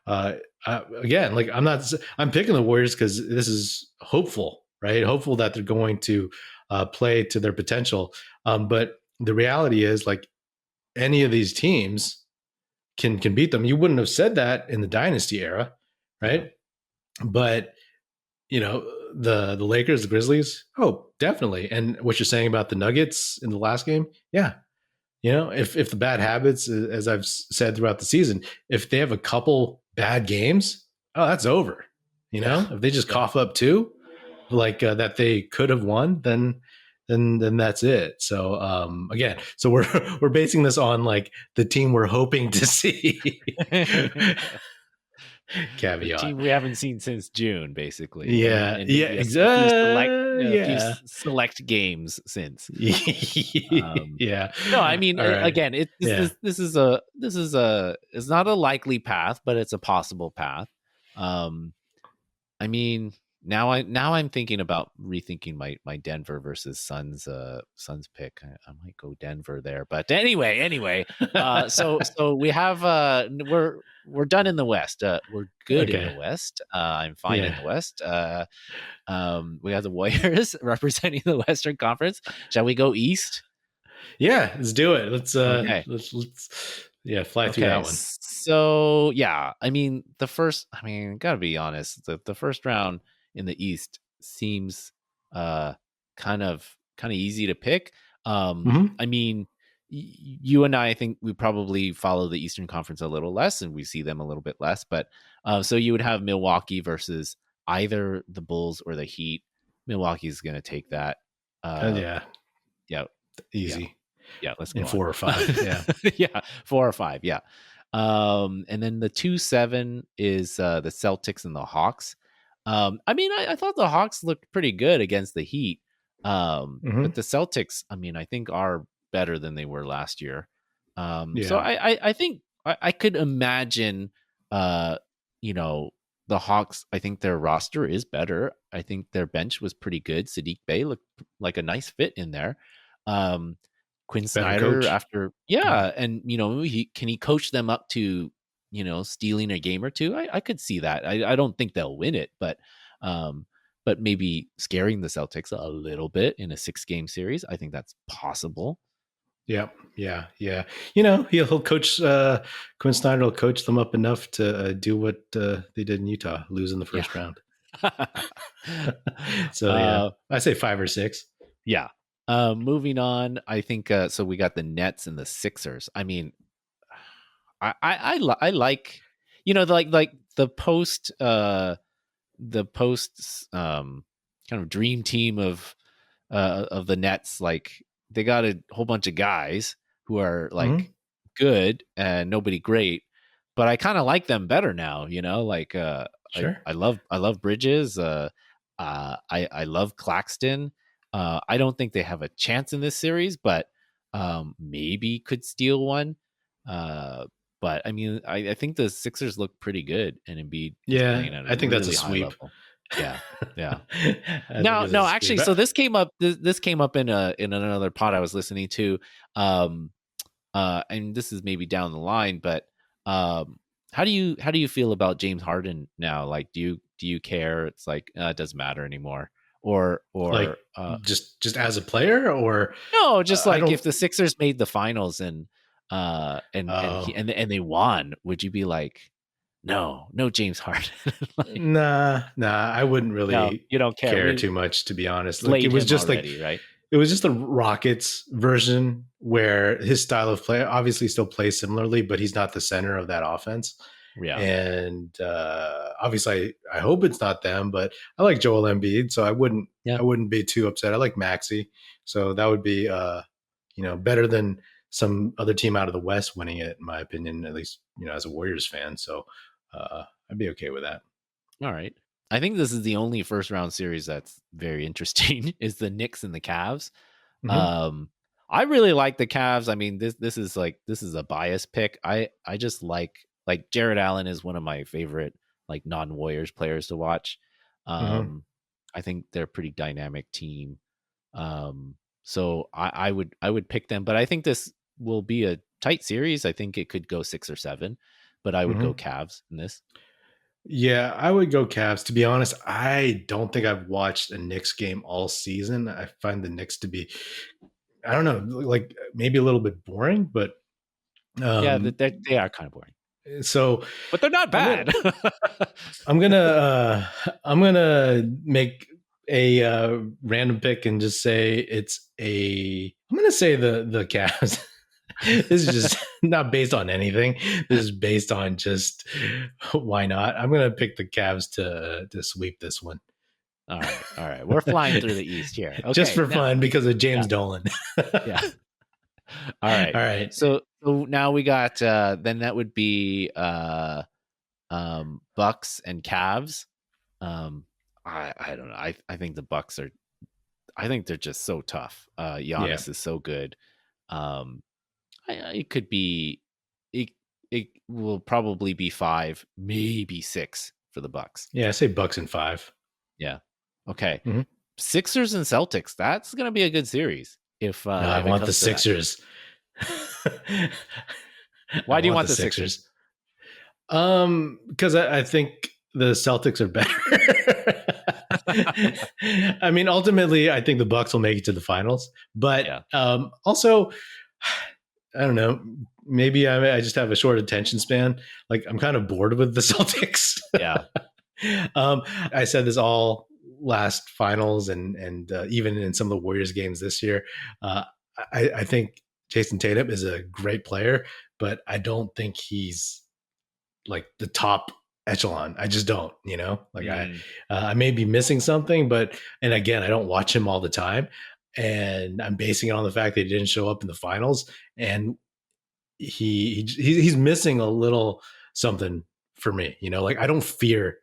A: again, like I'm picking the Warriors because this is hopeful, right? Hopeful that they're going to play to their potential. But the reality is, like any of these teams can beat them. You wouldn't have said that in the dynasty era,
B: Yeah.
A: right? But the Lakers, the Grizzlies, oh, definitely. And what you're saying about the Nuggets in the last game, yeah, if the bad habits, as I've said throughout the season, if they have a couple bad games, oh, that's over.
B: Yeah.
A: If they just
B: Yeah.
A: cough up two, like that they could have won, then that's it. So again, so we're basing this on like the team we're hoping to see.
B: The
A: Caveat.
B: team we haven't seen since June, basically,
A: Yeah.
B: and
A: Yeah.
B: maybe a few
A: Yeah.
B: select games since.
A: Yeah.
B: No, I mean,
A: All right.
B: again,
A: Yeah.
B: this is it's not a likely path, but it's a possible path. Um, I mean, I'm thinking about rethinking my Denver versus Suns pick. I might go Denver there, but anyway, so we have we're done in the West. We're good in
A: Okay.
B: the West. I'm fine in
A: Yeah.
B: the West. We have the Warriors representing the Western Conference. Shall we go East?
A: Yeah, let's do it. Let's
B: Okay.
A: yeah, fly through
B: Okay,
A: that one.
B: so yeah, I mean, gotta be honest, the first round in the East seems uh kind of easy to pick.
A: Hmm.
B: I mean, you and I think we probably follow the Eastern Conference a little less, and we see them a little bit less. But so you would have Milwaukee versus either the Bulls or the Heat. Milwaukee's going to take that. Um,
A: Yeah,
B: yeah, yeah,
A: easy.
B: yeah. Let's
A: In
B: go on.
A: 4 or 5. Yeah.
B: Yeah, 4 or 5. Yeah. And then the 2-7 is the Celtics and the Hawks. I mean, I thought the Hawks looked pretty good against the Heat. But
A: Hmm.
B: the Celtics, I mean, I think are better than they were last year. So
A: Yeah.
B: I think I could imagine, uh, you know, the Hawks. I think their roster is better. I think their bench was pretty good. Sadiq Bey looked like a nice fit in there. Um, Quinn
A: Better
B: Snyder
A: coach.
B: after,
A: Yeah.
B: yeah, and he coach them up to stealing a game or two. I could see that. I don't think they'll win it, um, but maybe scaring the Celtics a little bit in a 6-game series. I think that's possible.
A: Yeah. Yeah. Yeah. He'll coach. Quinn Snyder will coach them up enough to do what they did in Utah, lose in the
B: Yeah.
A: first round. So yeah,
B: uh,
A: I say 5 or 6.
B: yeah. Moving on, I think so we got the Nets and the Sixers. I mean, I like like the post kind of dream team of the Nets. Like they got a whole bunch of guys who are like
A: Hmm.
B: good and nobody great, but I kind of like them better now. Like
A: Sure.
B: I love Bridges. I love Claxton. I don't think they have a chance in this series, but maybe could steal one. Uh, but I mean, I think the Sixers look pretty good, and Embiid is
A: Yeah,
B: playing at a
A: I think that's a
B: really high
A: sweep.
B: level. Yeah, yeah.
A: I think
B: No,
A: it's a
B: no,
A: sweep.
B: actually, so this came up. This came up in another pod I was listening to. Um, and this is maybe down the line, but um, how do you feel about James Harden now? Like, do you care? It's like it doesn't matter anymore,
A: Like,
B: or
A: just as a player, or
B: no, just
A: I
B: like
A: don't.
B: if the Sixers made the finals and they won, would you be like, no, James Harden? Like,
A: Nah, I wouldn't
B: no,
A: really
B: you don't care.
A: care
B: We
A: too much, to be honest. Like,
B: laid him already, right?
A: it was just the Rockets version where his style of play obviously still plays similarly, but he's not the center of that offense.
B: Yeah,
A: And obviously, I hope it's not them, but I like Joel Embiid, so
B: yeah.
A: I wouldn't be too upset. I like Maxi, so that would be better than some other team out of the West winning it, in my opinion. At least as a Warriors fan, so I'd be okay with that.
B: All right. I think this is the only first round series that's very interesting is the Knicks and the Cavs.
A: Hmm.
B: Um, I really like the Cavs. I mean, this is a bias pick. I just like Jared Allen is one of my favorite like non-Warriors players to watch.
A: Hmm.
B: Um, I think they're a pretty dynamic team. So I would pick them, but I think this will be a tight series. I think it could go 6 or 7, but I would go
A: Hmm.
B: Cavs in this.
A: Yeah, I would go Cavs. To be honest, I don't think I've watched a Knicks game all season. I find the Knicks to be, I don't know, like maybe a little bit boring, but
B: Yeah,
A: um,
B: they are kind of boring,
A: so
B: but they're not
A: I'm gonna
B: bad.
A: I'm gonna I'm gonna make a random pick and just say I'm gonna say the Cavs. This is just not based on anything. This is based on just why not. I'm gonna pick the Cavs to sweep this one.
B: All right. We're flying through the East here.
A: Just
B: Okay,
A: for
B: now,
A: fun because of
B: yeah,
A: James Dolan.
B: yeah. All
A: All
B: right.
A: right.
B: So now we got then that would be Bucks and Cavs. Um, I don't know. I think the Bucks are. I think they're just so tough.
A: Yeah.
B: Giannis is so good. Um, it could be. It it will probably be 5, maybe 6 for the Bucks.
A: Yeah, I say Bucks in 5.
B: Yeah. Okay.
A: Mm-hmm.
B: Sixers and Celtics. That's going to be a good series
A: No, I
B: if it
A: want the
B: comes to that.
A: Sixers. I
B: Why do you
A: want
B: want
A: the
B: the Sixers?
A: Sixers. Because I think the Celtics are better. I mean, ultimately, I think the Bucks will make it to the finals, but
B: Yeah.
A: also, I don't know. Maybe I just have a short attention span. Like I'm kind of bored with the Celtics.
B: Yeah.
A: I said this all last finals and even in some of the Warriors games this year. Uh, I think Jason Tatum is a great player, but I don't think he's like the top echelon. I just don't, like I may be missing something, but, and again, I don't watch him all the time, and I'm basing it on the fact that he didn't show up in the finals, and he's missing a little something for me, like I don't fear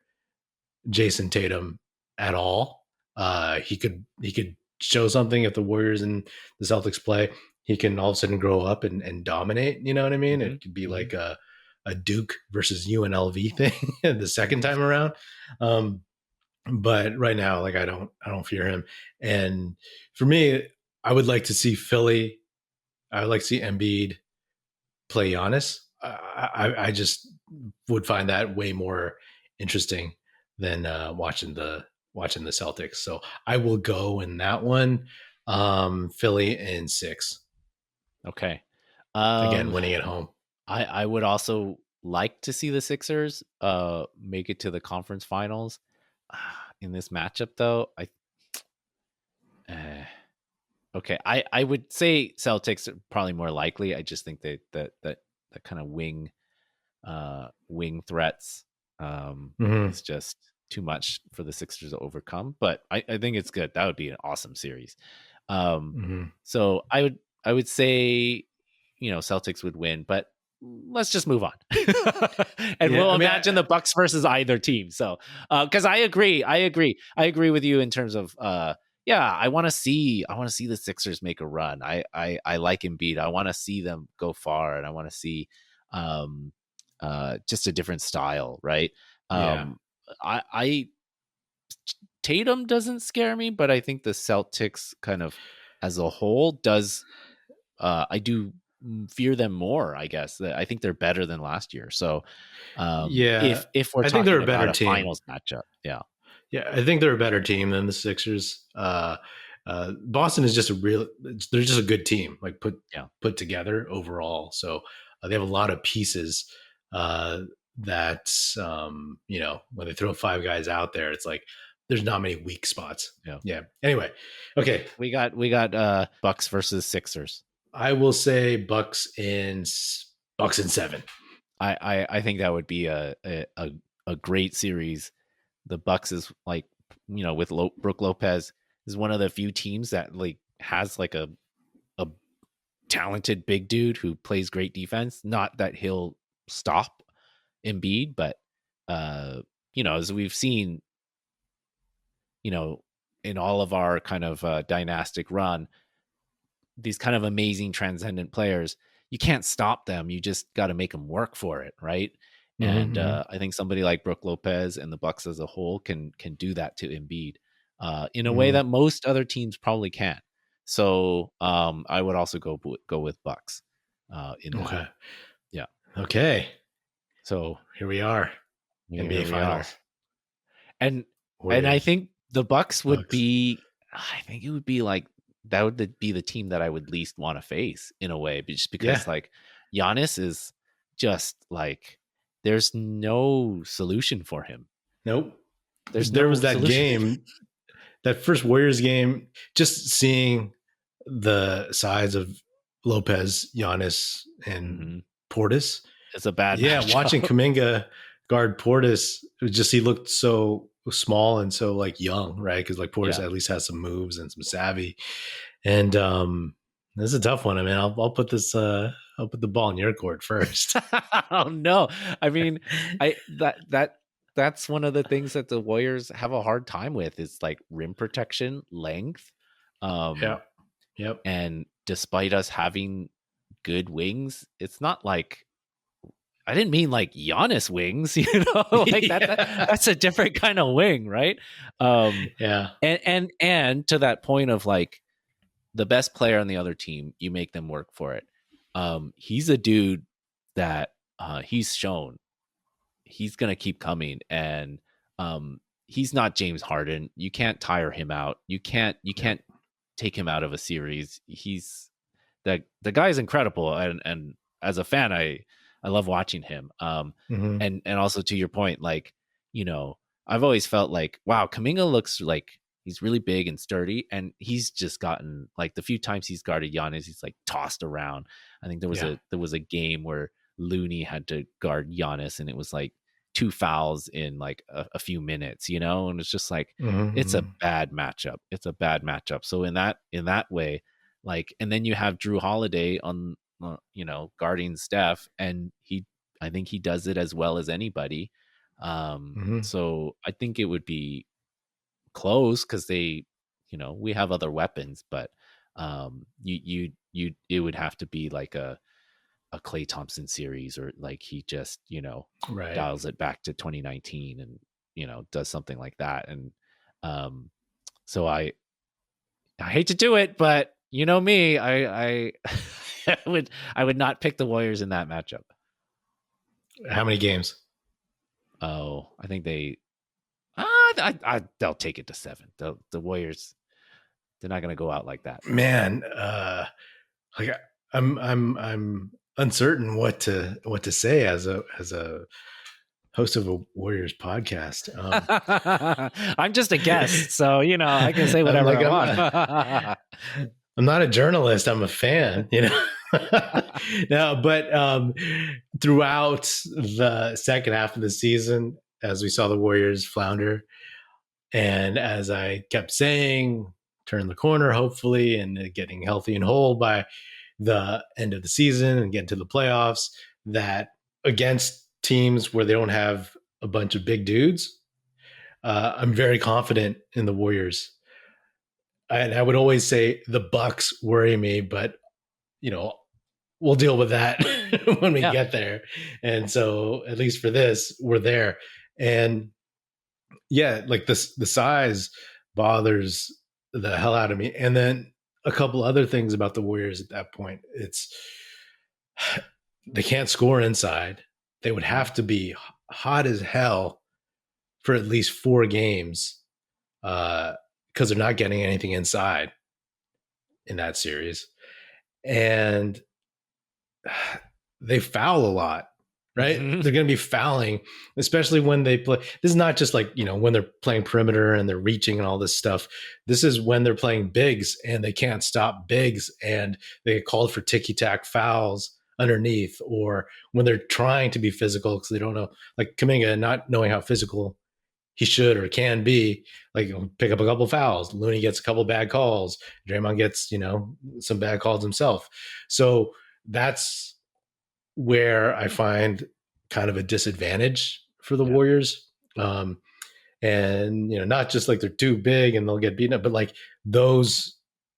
A: Jason Tatum at all. He could show something if the Warriors and the Celtics play. He can all of a sudden grow up and dominate. You know what I mean?
B: Mm-hmm.
A: It could be like a Duke versus UNLV thing the second time around. But right now, like I don't fear him. And for me, I would like to see Philly. I would like to see Embiid play Giannis. I just would find that way more interesting than watching the Celtics. So I will go in that one. Philly in 6.
B: Okay.
A: Again, winning at home.
B: I would also like to see the Sixers make it to the conference finals. In this matchup, though, okay, I would say Celtics are probably more likely. I just think that kind of wing threats is just too much for the Sixers to overcome. But I think it's good. That would be an awesome series. So I would say, Celtics would win, but let's just move on. And we'll imagine the Bucks versus either team. So, because I agree with you in terms of, I want to see the Sixers make a run. I like Embiid. I want to see them go far, and I want to see, just a different style, right? I Tatum doesn't scare me, but I think the Celtics kind of as a whole does. I do fear them more, I guess. I think they're better than last year. So, if we're talking about a better finals matchup, yeah,
A: I think they're a better team than the Sixers. Boston is just they're just a good team, like put together overall. So they have a lot of pieces that when they throw 5 guys out there, it's like there's not many weak spots. Yeah. Anyway, okay,
B: we got Bucks versus Sixers.
A: I will say Bucks in 7.
B: I think that would be a great series. The Bucks is like, with Brook Lopez is one of the few teams that like has like a talented big dude who plays great defense. Not that he'll stop Embiid, but as we've seen, in all of our kind of dynastic run, these kind of amazing transcendent players, you can't stop them. You just got to make them work for it, right? And I think somebody like Brook Lopez and the Bucks as a whole can do that to Embiid in a way that most other teams probably can't. So I would also go with Bucks in that.
A: Okay.
B: Yeah.
A: Okay.
B: So
A: here we are. NBA Finals.
B: And I think the Bucks would be. I think it would be like that would be the team that I would least want to face in a way, just because like Giannis is just like there's no solution for him.
A: Nope. There was that game, that first Warriors game, just seeing the size of Lopez, Giannis, and Portis.
B: It's a bad
A: matchup. Watching Kuminga guard Portis, he looked so small and so like young, right? Because like Portis at least has some moves and some savvy. And this is a tough one. I mean, I'll put this I'll put the ball in your court first.
B: Oh no. I mean, that's one of the things that the Warriors have a hard time with is like rim protection, length.
A: Yep.
B: And despite us having good wings, it's not like I didn't mean like Giannis wings, like
A: Yeah.
B: that's a different kind of wing, right? Um,
A: Yeah.
B: and to that point of like the best player on the other team, you make them work for it. He's a dude that he's shown he's gonna keep coming, and he's not James Harden. You can't tire him out. You
A: Yeah.
B: can't take him out of a series. He's the guy is incredible, and as a fan, I love watching him.
A: Hmm.
B: And also to your point, like I've always felt like wow, Kaminga looks like he's really big and sturdy, and he's just gotten like the few times he's guarded Giannis, he's like tossed around. I think
A: Yeah.
B: there was a game where Looney had to guard Giannis, and it was like two fouls in like a few minutes, and it's just like it's a
A: Hmm.
B: bad matchup. It's a bad matchup. So in that way, like, and then you have Drew Holiday on, guarding Steph, and I think he does it as well as anybody.
A: Hmm.
B: So I think it would be close because we have other weapons, but it would have to be like a Klay Thompson series, or like he just,
A: Right.
B: dials it back to 2019 and, does something like that. And um, so I hate to do it, but you know me, I I would not pick the Warriors in that matchup.
A: How many games?
B: Oh, I think they'll take it to 7. The Warriors, they're not going to go out like that.
A: Man, like I'm uncertain what to say as a host of a Warriors podcast.
B: I'm just a guest, so I can say
A: I'm
B: whatever
A: like
B: I want.
A: I'm not a journalist. I'm a fan. No, but throughout the second half of the season, as we saw the Warriors flounder, and as I kept saying, turn the corner, hopefully, and getting healthy and whole by the end of the season and get to the playoffs, that against teams where they don't have a bunch of big dudes, I'm very confident in the Warriors. And I would always say the Bucks worry me, but you know, we'll deal with that when we
B: Yeah,
A: get there. And so, at least for this, we're there. And yeah, like the size bothers the hell out of me. And then a couple other things about the Warriors at that point. It's they can't score inside. They would have to be hot as hell for at least 4 games because they're not getting anything inside in that series. And they foul a lot, right?
B: mm-hmm.
A: They're going to be fouling, especially when they play. This is not just like, when they're playing perimeter and they're reaching and all this stuff. This is when they're playing bigs and they can't stop bigs and they get called for ticky tack fouls underneath, or when they're trying to be physical because they don't know, like Kuminga not knowing how physical he should or can be, like pick up a couple fouls. Looney gets a couple bad calls. Draymond gets, some bad calls himself. So that's where I find kind of a disadvantage for the
B: Yeah.
A: Warriors. And not just like they're too big and they'll get beaten up, but like those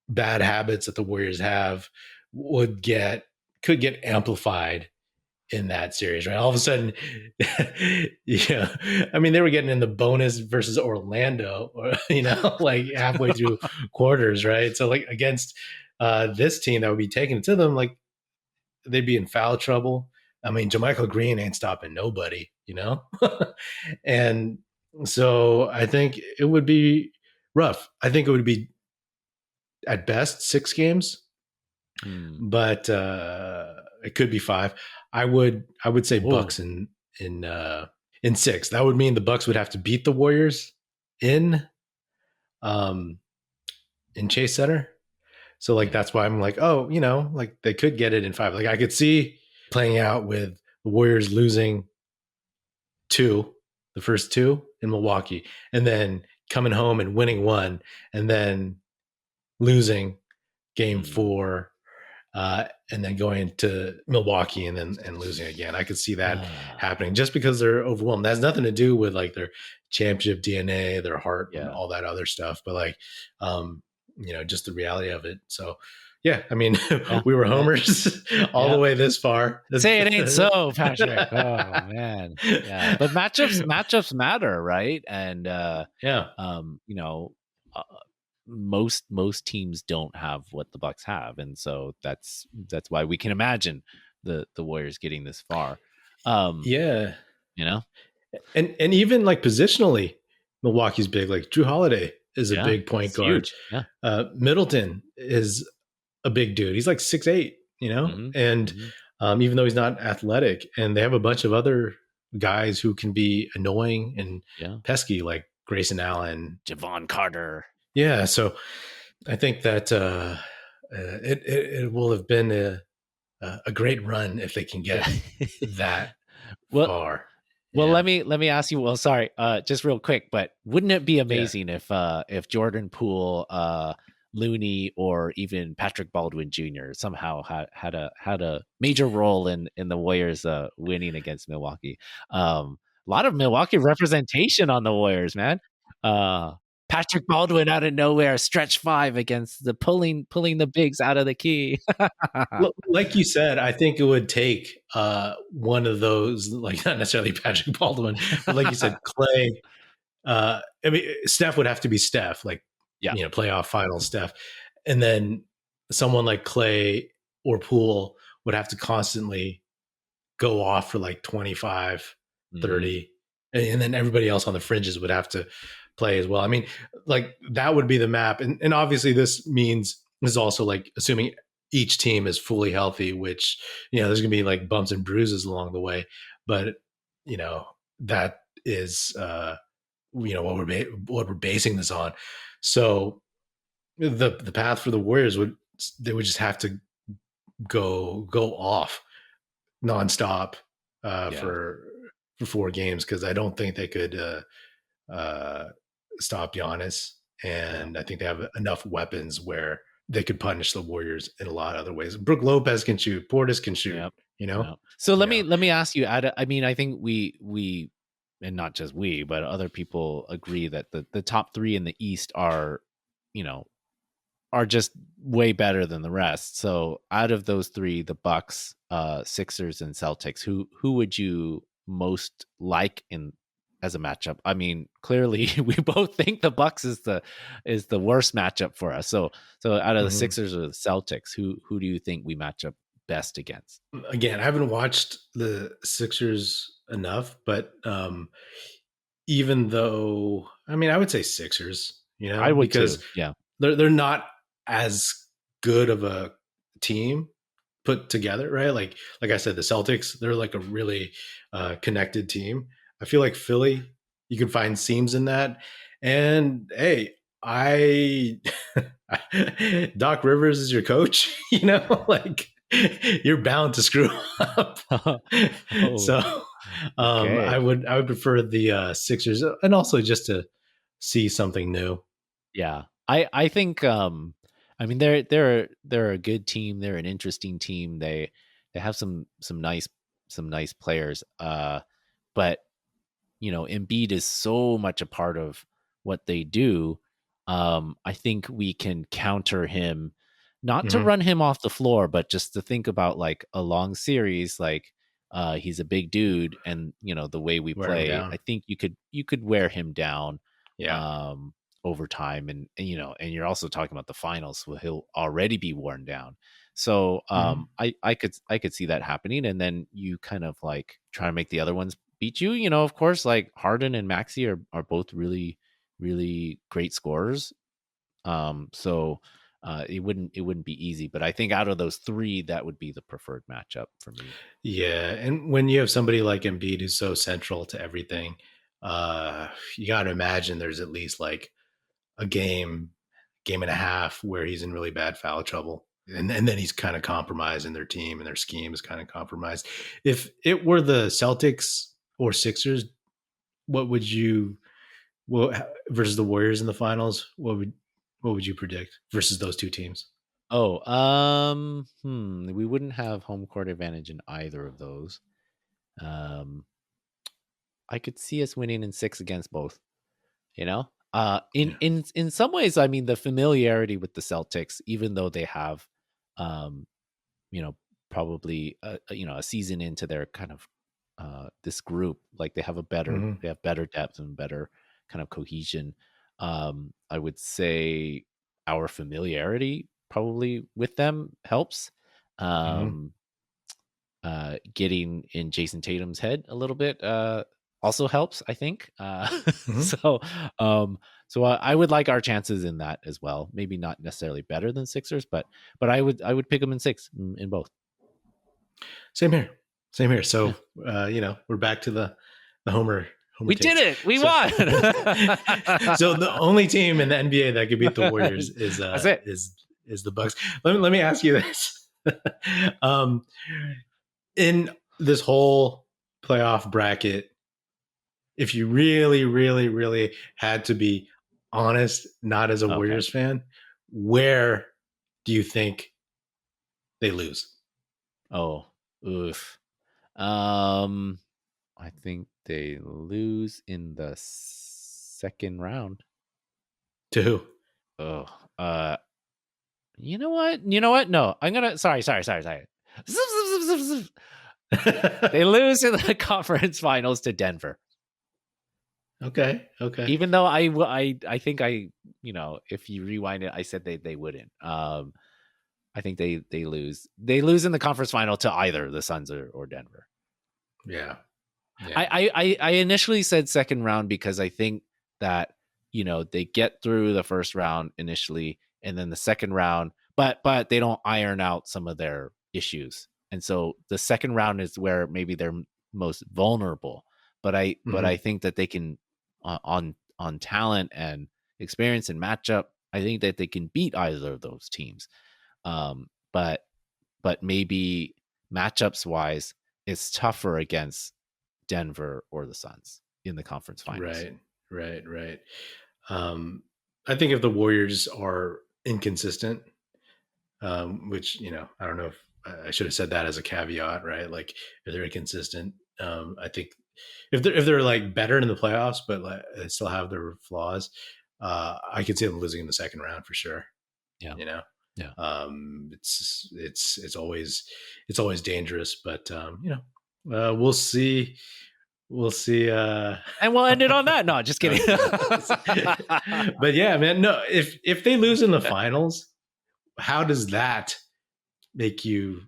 A: bad habits that the Warriors have could get amplified in that series, right? All of a sudden, yeah. I mean, they were getting in the bonus versus Orlando, or like halfway through quarters, right? So like against this team that would be taking it to them, like they'd be in foul trouble. I mean, JaMychal Green ain't stopping nobody, and so I think it would be rough. I think it would be at best 6 games, but it could be 5. I would say
B: Whoa.
A: Bucks in 6. That would mean the Bucks would have to beat the Warriors in um in Chase Center. So like that's why I'm like, oh, like they could get it in 5. Like I could see playing out with the Warriors losing the first 2 in Milwaukee, and then coming home and winning 1, and then losing game 4, and then going to Milwaukee and losing again. I could see that happening just because they're overwhelmed. That has nothing to do with like their championship DNA, their heart, and
B: Yeah.
A: all that other stuff. But like, just the reality of it. So Yeah, I mean,
B: Yeah,
A: we were
B: yeah,
A: homers all the
B: yeah.
A: way this far.
B: Say it ain't so, Patrick. Oh man, yeah. But matchups matter, right? And
A: Yeah.
B: you know, uh, most teams don't have what the Bucks have, and so that's why we can imagine the Warriors getting this far. Um,
A: Yeah.
B: you know,
A: And even like positionally, Milwaukee's big. Like Drew Holiday is a
B: yeah,
A: big point
B: it's
A: guard.
B: huge. Yeah.
A: Middleton is a big dude. He's like 6'8",
B: Hmm.
A: and
B: Hmm.
A: even though he's not athletic, and they have a bunch of other guys who can be annoying and
B: Yeah.
A: pesky, like Grayson Allen.
B: Javon Carter.
A: Yeah, so I think that it will have been a great run if they can
B: Yeah.
A: get that
B: well,
A: far.
B: Well,
A: Yeah.
B: let me ask you. Well, sorry, just real quick, but wouldn't it be
A: Yeah.
B: amazing if Jordan Poole, Looney, or even Patrick Baldwin Jr. somehow had a major role in the Warriors winning against Milwaukee? A lot of Milwaukee representation on the Warriors, man. Uh, Patrick Baldwin out of nowhere, stretch five against the pulling the bigs out of the key.
A: Like you said, I think it would take one of those, like not necessarily Patrick Baldwin, but like you said, Clay. I mean, Steph would have to be Steph, like
B: Yeah.
A: playoff final Steph, and then someone like Clay or Poole would have to constantly go off for like 25,
B: Hmm.
A: 30, and then everybody else on the fringes would have to play as well. I mean, like that would be the map. And obviously this means is also like assuming each team is fully healthy, which, there's gonna be like bumps and bruises along the way. But, that is what we're basing this on. So the path for the Warriors they would just have to go off nonstop
B: Yeah.
A: for 4 games, because I don't think they could stop Giannis,
B: Yeah.
A: and I think they have enough weapons where they could punish the Warriors in a lot of other ways. Brooke Lopez can shoot, Portis can shoot,
B: Yep.
A: you know.
B: Yep. So
A: Yeah.
B: let me ask you. I mean, I think we and not just we, but other people agree that the top three in the East are, you know, are just way better than the rest. So out of those three, the Bucks, Sixers, and Celtics, who would you most like in as a matchup? I mean, clearly we both think the Bucks is the worst matchup for us. So out of the
A: Mhm.
B: Sixers or the Celtics, who do you think we match up best against?
A: Again, I haven't watched the Sixers enough, but even though, I mean, I would say Sixers,
B: I would
A: because
B: too. Yeah.
A: they're not as good of a team put together, right? Like I said, the Celtics, they're like a really connected team. I feel like Philly, you can find seams in that. And hey, I Doc Rivers is your coach, like you're bound to screw up.
B: Oh,
A: So
B: okay.
A: I would prefer the Sixers, and also just to see something new.
B: Yeah. I think I mean they're a good team. They're an interesting team. They have some nice players. But Embiid is so much a part of what they do. I think we can counter him, not to
A: Hmm.
B: run him off the floor, but just to think about like a long series. Like he's a big dude, and the way we
A: Wear him
B: play,
A: down.
B: I think you could wear him down
A: Yeah.
B: um, over time, and you're also talking about the finals, so he'll already be worn down. So
A: Hmm.
B: I could see that happening, and then you kind of like try to make the other ones beat you. Of course, like Harden and Maxi are both really great scorers. So it wouldn't be easy, but I think out of those three, that would be the preferred matchup for me.
A: Yeah, and when you have somebody like Embiid who's so central to everything, you got to imagine there's at least like a game and a half where he's in really bad foul trouble, and then he's kind of compromised, and their team and their scheme is kind of compromised. If it were the Celtics or Sixers, what would you versus the Warriors in the finals? What would you predict versus those two teams?
B: Oh, we wouldn't have home court advantage in either of those. Um, I could see us winning in six against both. In
A: Yeah.
B: some ways, I mean, the familiarity with the Celtics, even though they have you know, probably a season into their kind of this group, like they have
A: Mm-hmm.
B: better depth and better kind of cohesion. I would say our familiarity probably with them helps.
A: Mm-hmm.
B: Um, Getting in Jason Tatum's head a little bit also helps, I think.
A: Mm-hmm.
B: So, um, I would like our chances in that as well. Maybe not necessarily better than Sixers, but I would pick them in six in both.
A: Same here. Same here.
B: Yeah.
A: So, we're back to the Homer
B: We did
A: takes.
B: it. We
A: So,
B: won.
A: so the only team in the NBA that could beat the Warriors
B: That's it.
A: is the Bucks. Let me ask you this. um, in this whole playoff bracket, if you really, really, really had to be honest, not as a
B: Okay.
A: Warriors fan, where do you think they lose?
B: Oh, oof. Um, I think they lose in the second round.
A: To who?
B: Oh, you know what? You know what? No, I'm gonna. Sorry. They lose in the conference finals to Denver.
A: Okay. Okay.
B: Even though I think if you rewind it, I said they wouldn't. I think they lose. They lose in the conference final to either the Suns or Denver.
A: Yeah. Yeah.
B: I initially said second round because I think that they get through the first round initially, and then the second round, but they don't iron out some of their issues, and so the second round is where maybe they're most vulnerable. But I
A: Mm-hmm.
B: think that they can on talent and experience and matchup. I think that they can beat either of those teams. But maybe matchups wise, it's tougher against Denver or the Suns in the conference finals.
A: Right. Right. Right. Um, I think if the Warriors are inconsistent, which I don't know if I should have said that as a caveat, right? Like if they're inconsistent, I think if they're like better in the playoffs, but like, they still have their flaws, I could see them losing in the second round for sure.
B: Yeah.
A: You know,
B: Yeah.
A: it's always dangerous, but we'll see. We'll see.
B: And we'll end it on that. No, just kidding.
A: But yeah, man, no. If they lose in the finals, how does that make you?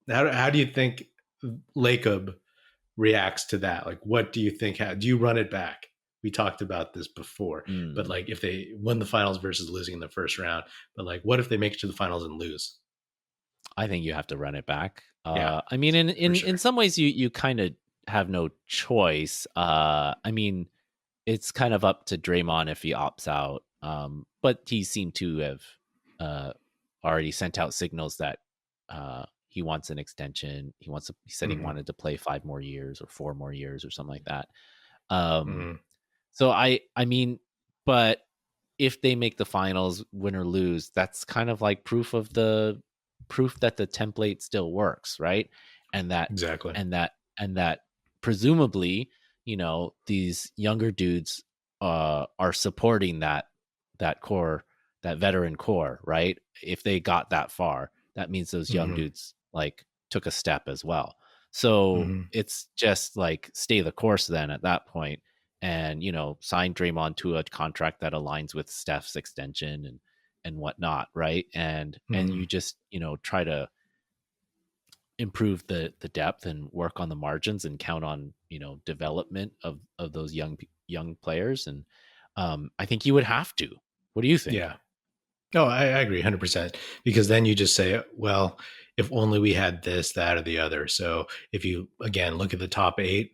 A: How do you think Lacob reacts to that? Like, what do you think? How do you run it back? We talked about this before, but
B: Mm,
A: like, if they win the finals versus losing in the first round, but like, what if they make it to the finals and lose?
B: I think you have to run it back.
A: Yeah,
B: I mean, in
A: for
B: in
A: sure.
B: in some ways, you kind of have no choice. I mean, it's kind of up to Draymond if he opts out. But he seemed to have uh, already sent out signals that he wants an extension. He said he
A: Mm-hmm.
B: wanted to play 5 more years or 4 more years or something like that. Um,
A: Mm-hmm.
B: so I mean, but if they make the finals, win or lose, that's kind of like proof that the template still works, right? And that
A: Exactly.
B: and that presumably, these younger dudes are supporting that core, that veteran core, right? If they got that far, that means those young
A: Mm-hmm.
B: dudes like took a step as well. So
A: Mm-hmm.
B: it's just like stay the course then at that point, and sign Draymond to a contract that aligns with Steph's extension and whatnot, right? And
A: Mm-hmm.
B: you just try to improve the depth and work on the margins and count on development of those young players. And I think you would have to. What do you think?
A: Yeah. No, I agree 100%, because then you just say, well, if only we had this, that, or the other. So if you, again, look at the top eight,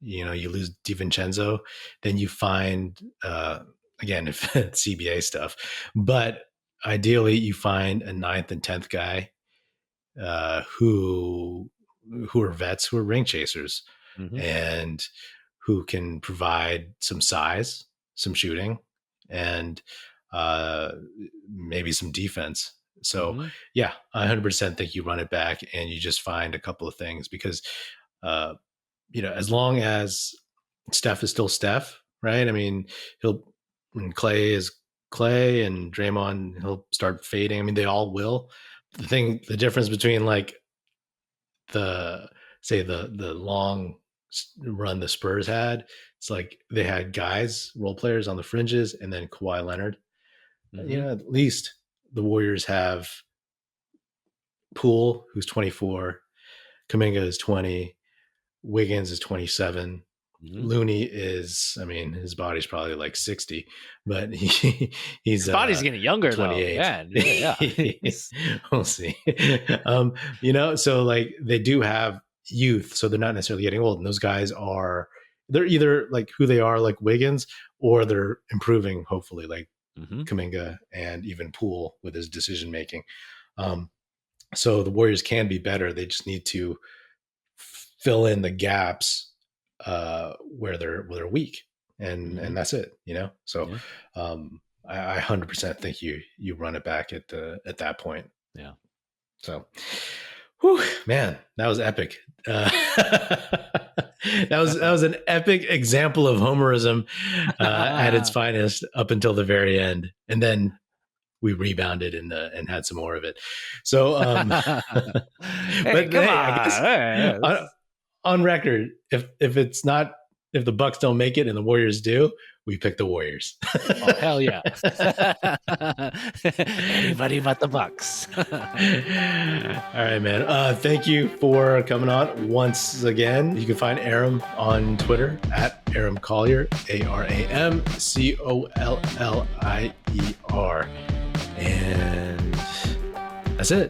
A: you lose DiVincenzo, then you find, again, if it's CBA stuff, but ideally you find a ninth and 10th guy who are vets, who are ring chasers,
B: Hmm.
A: and who can provide some size, some shooting, and uh, maybe some defense. So,
B: Hmm.
A: yeah, I 100% think you run it back and you just find a couple of things, because, uh, as long as Steph is still Steph, right? I mean, when Clay is Clay and Draymond, he'll start fading. I mean, they all will. the difference between like the say the long run the Spurs had, it's like they had guys, role players on the fringes, and then Kawhi Leonard. You know, at least the Warriors have Poole, who's 24, Kuminga is 20, Wiggins is 27. Looney is, I mean, his body's probably like 60, but he's
B: his body's getting younger 28. Though. Yeah.
A: We'll see. You know, so like they do have youth, so they're not necessarily getting old. And those guys they're either like who they are, like Wiggins, or they're improving, hopefully, like Kuminga and even Poole with his decision making. So the Warriors can be better. They just need to fill in the gaps where they're weak, and that's it, you know. So I 100% think you run it back at that point.
B: Yeah.
A: So, whew, man, that was epic. That was an epic example of homerism at its finest up until the very end, and then we rebounded and had some more of it. So,
B: hey, come on. I guess,
A: on record, if the Bucks don't make it and the Warriors do, we pick the Warriors.
B: Oh, hell yeah. Anybody but the Bucks.
A: All right, man. Thank you for coming on once again. You can find Aram on Twitter at Aram Collier, AramCollier. And that's it.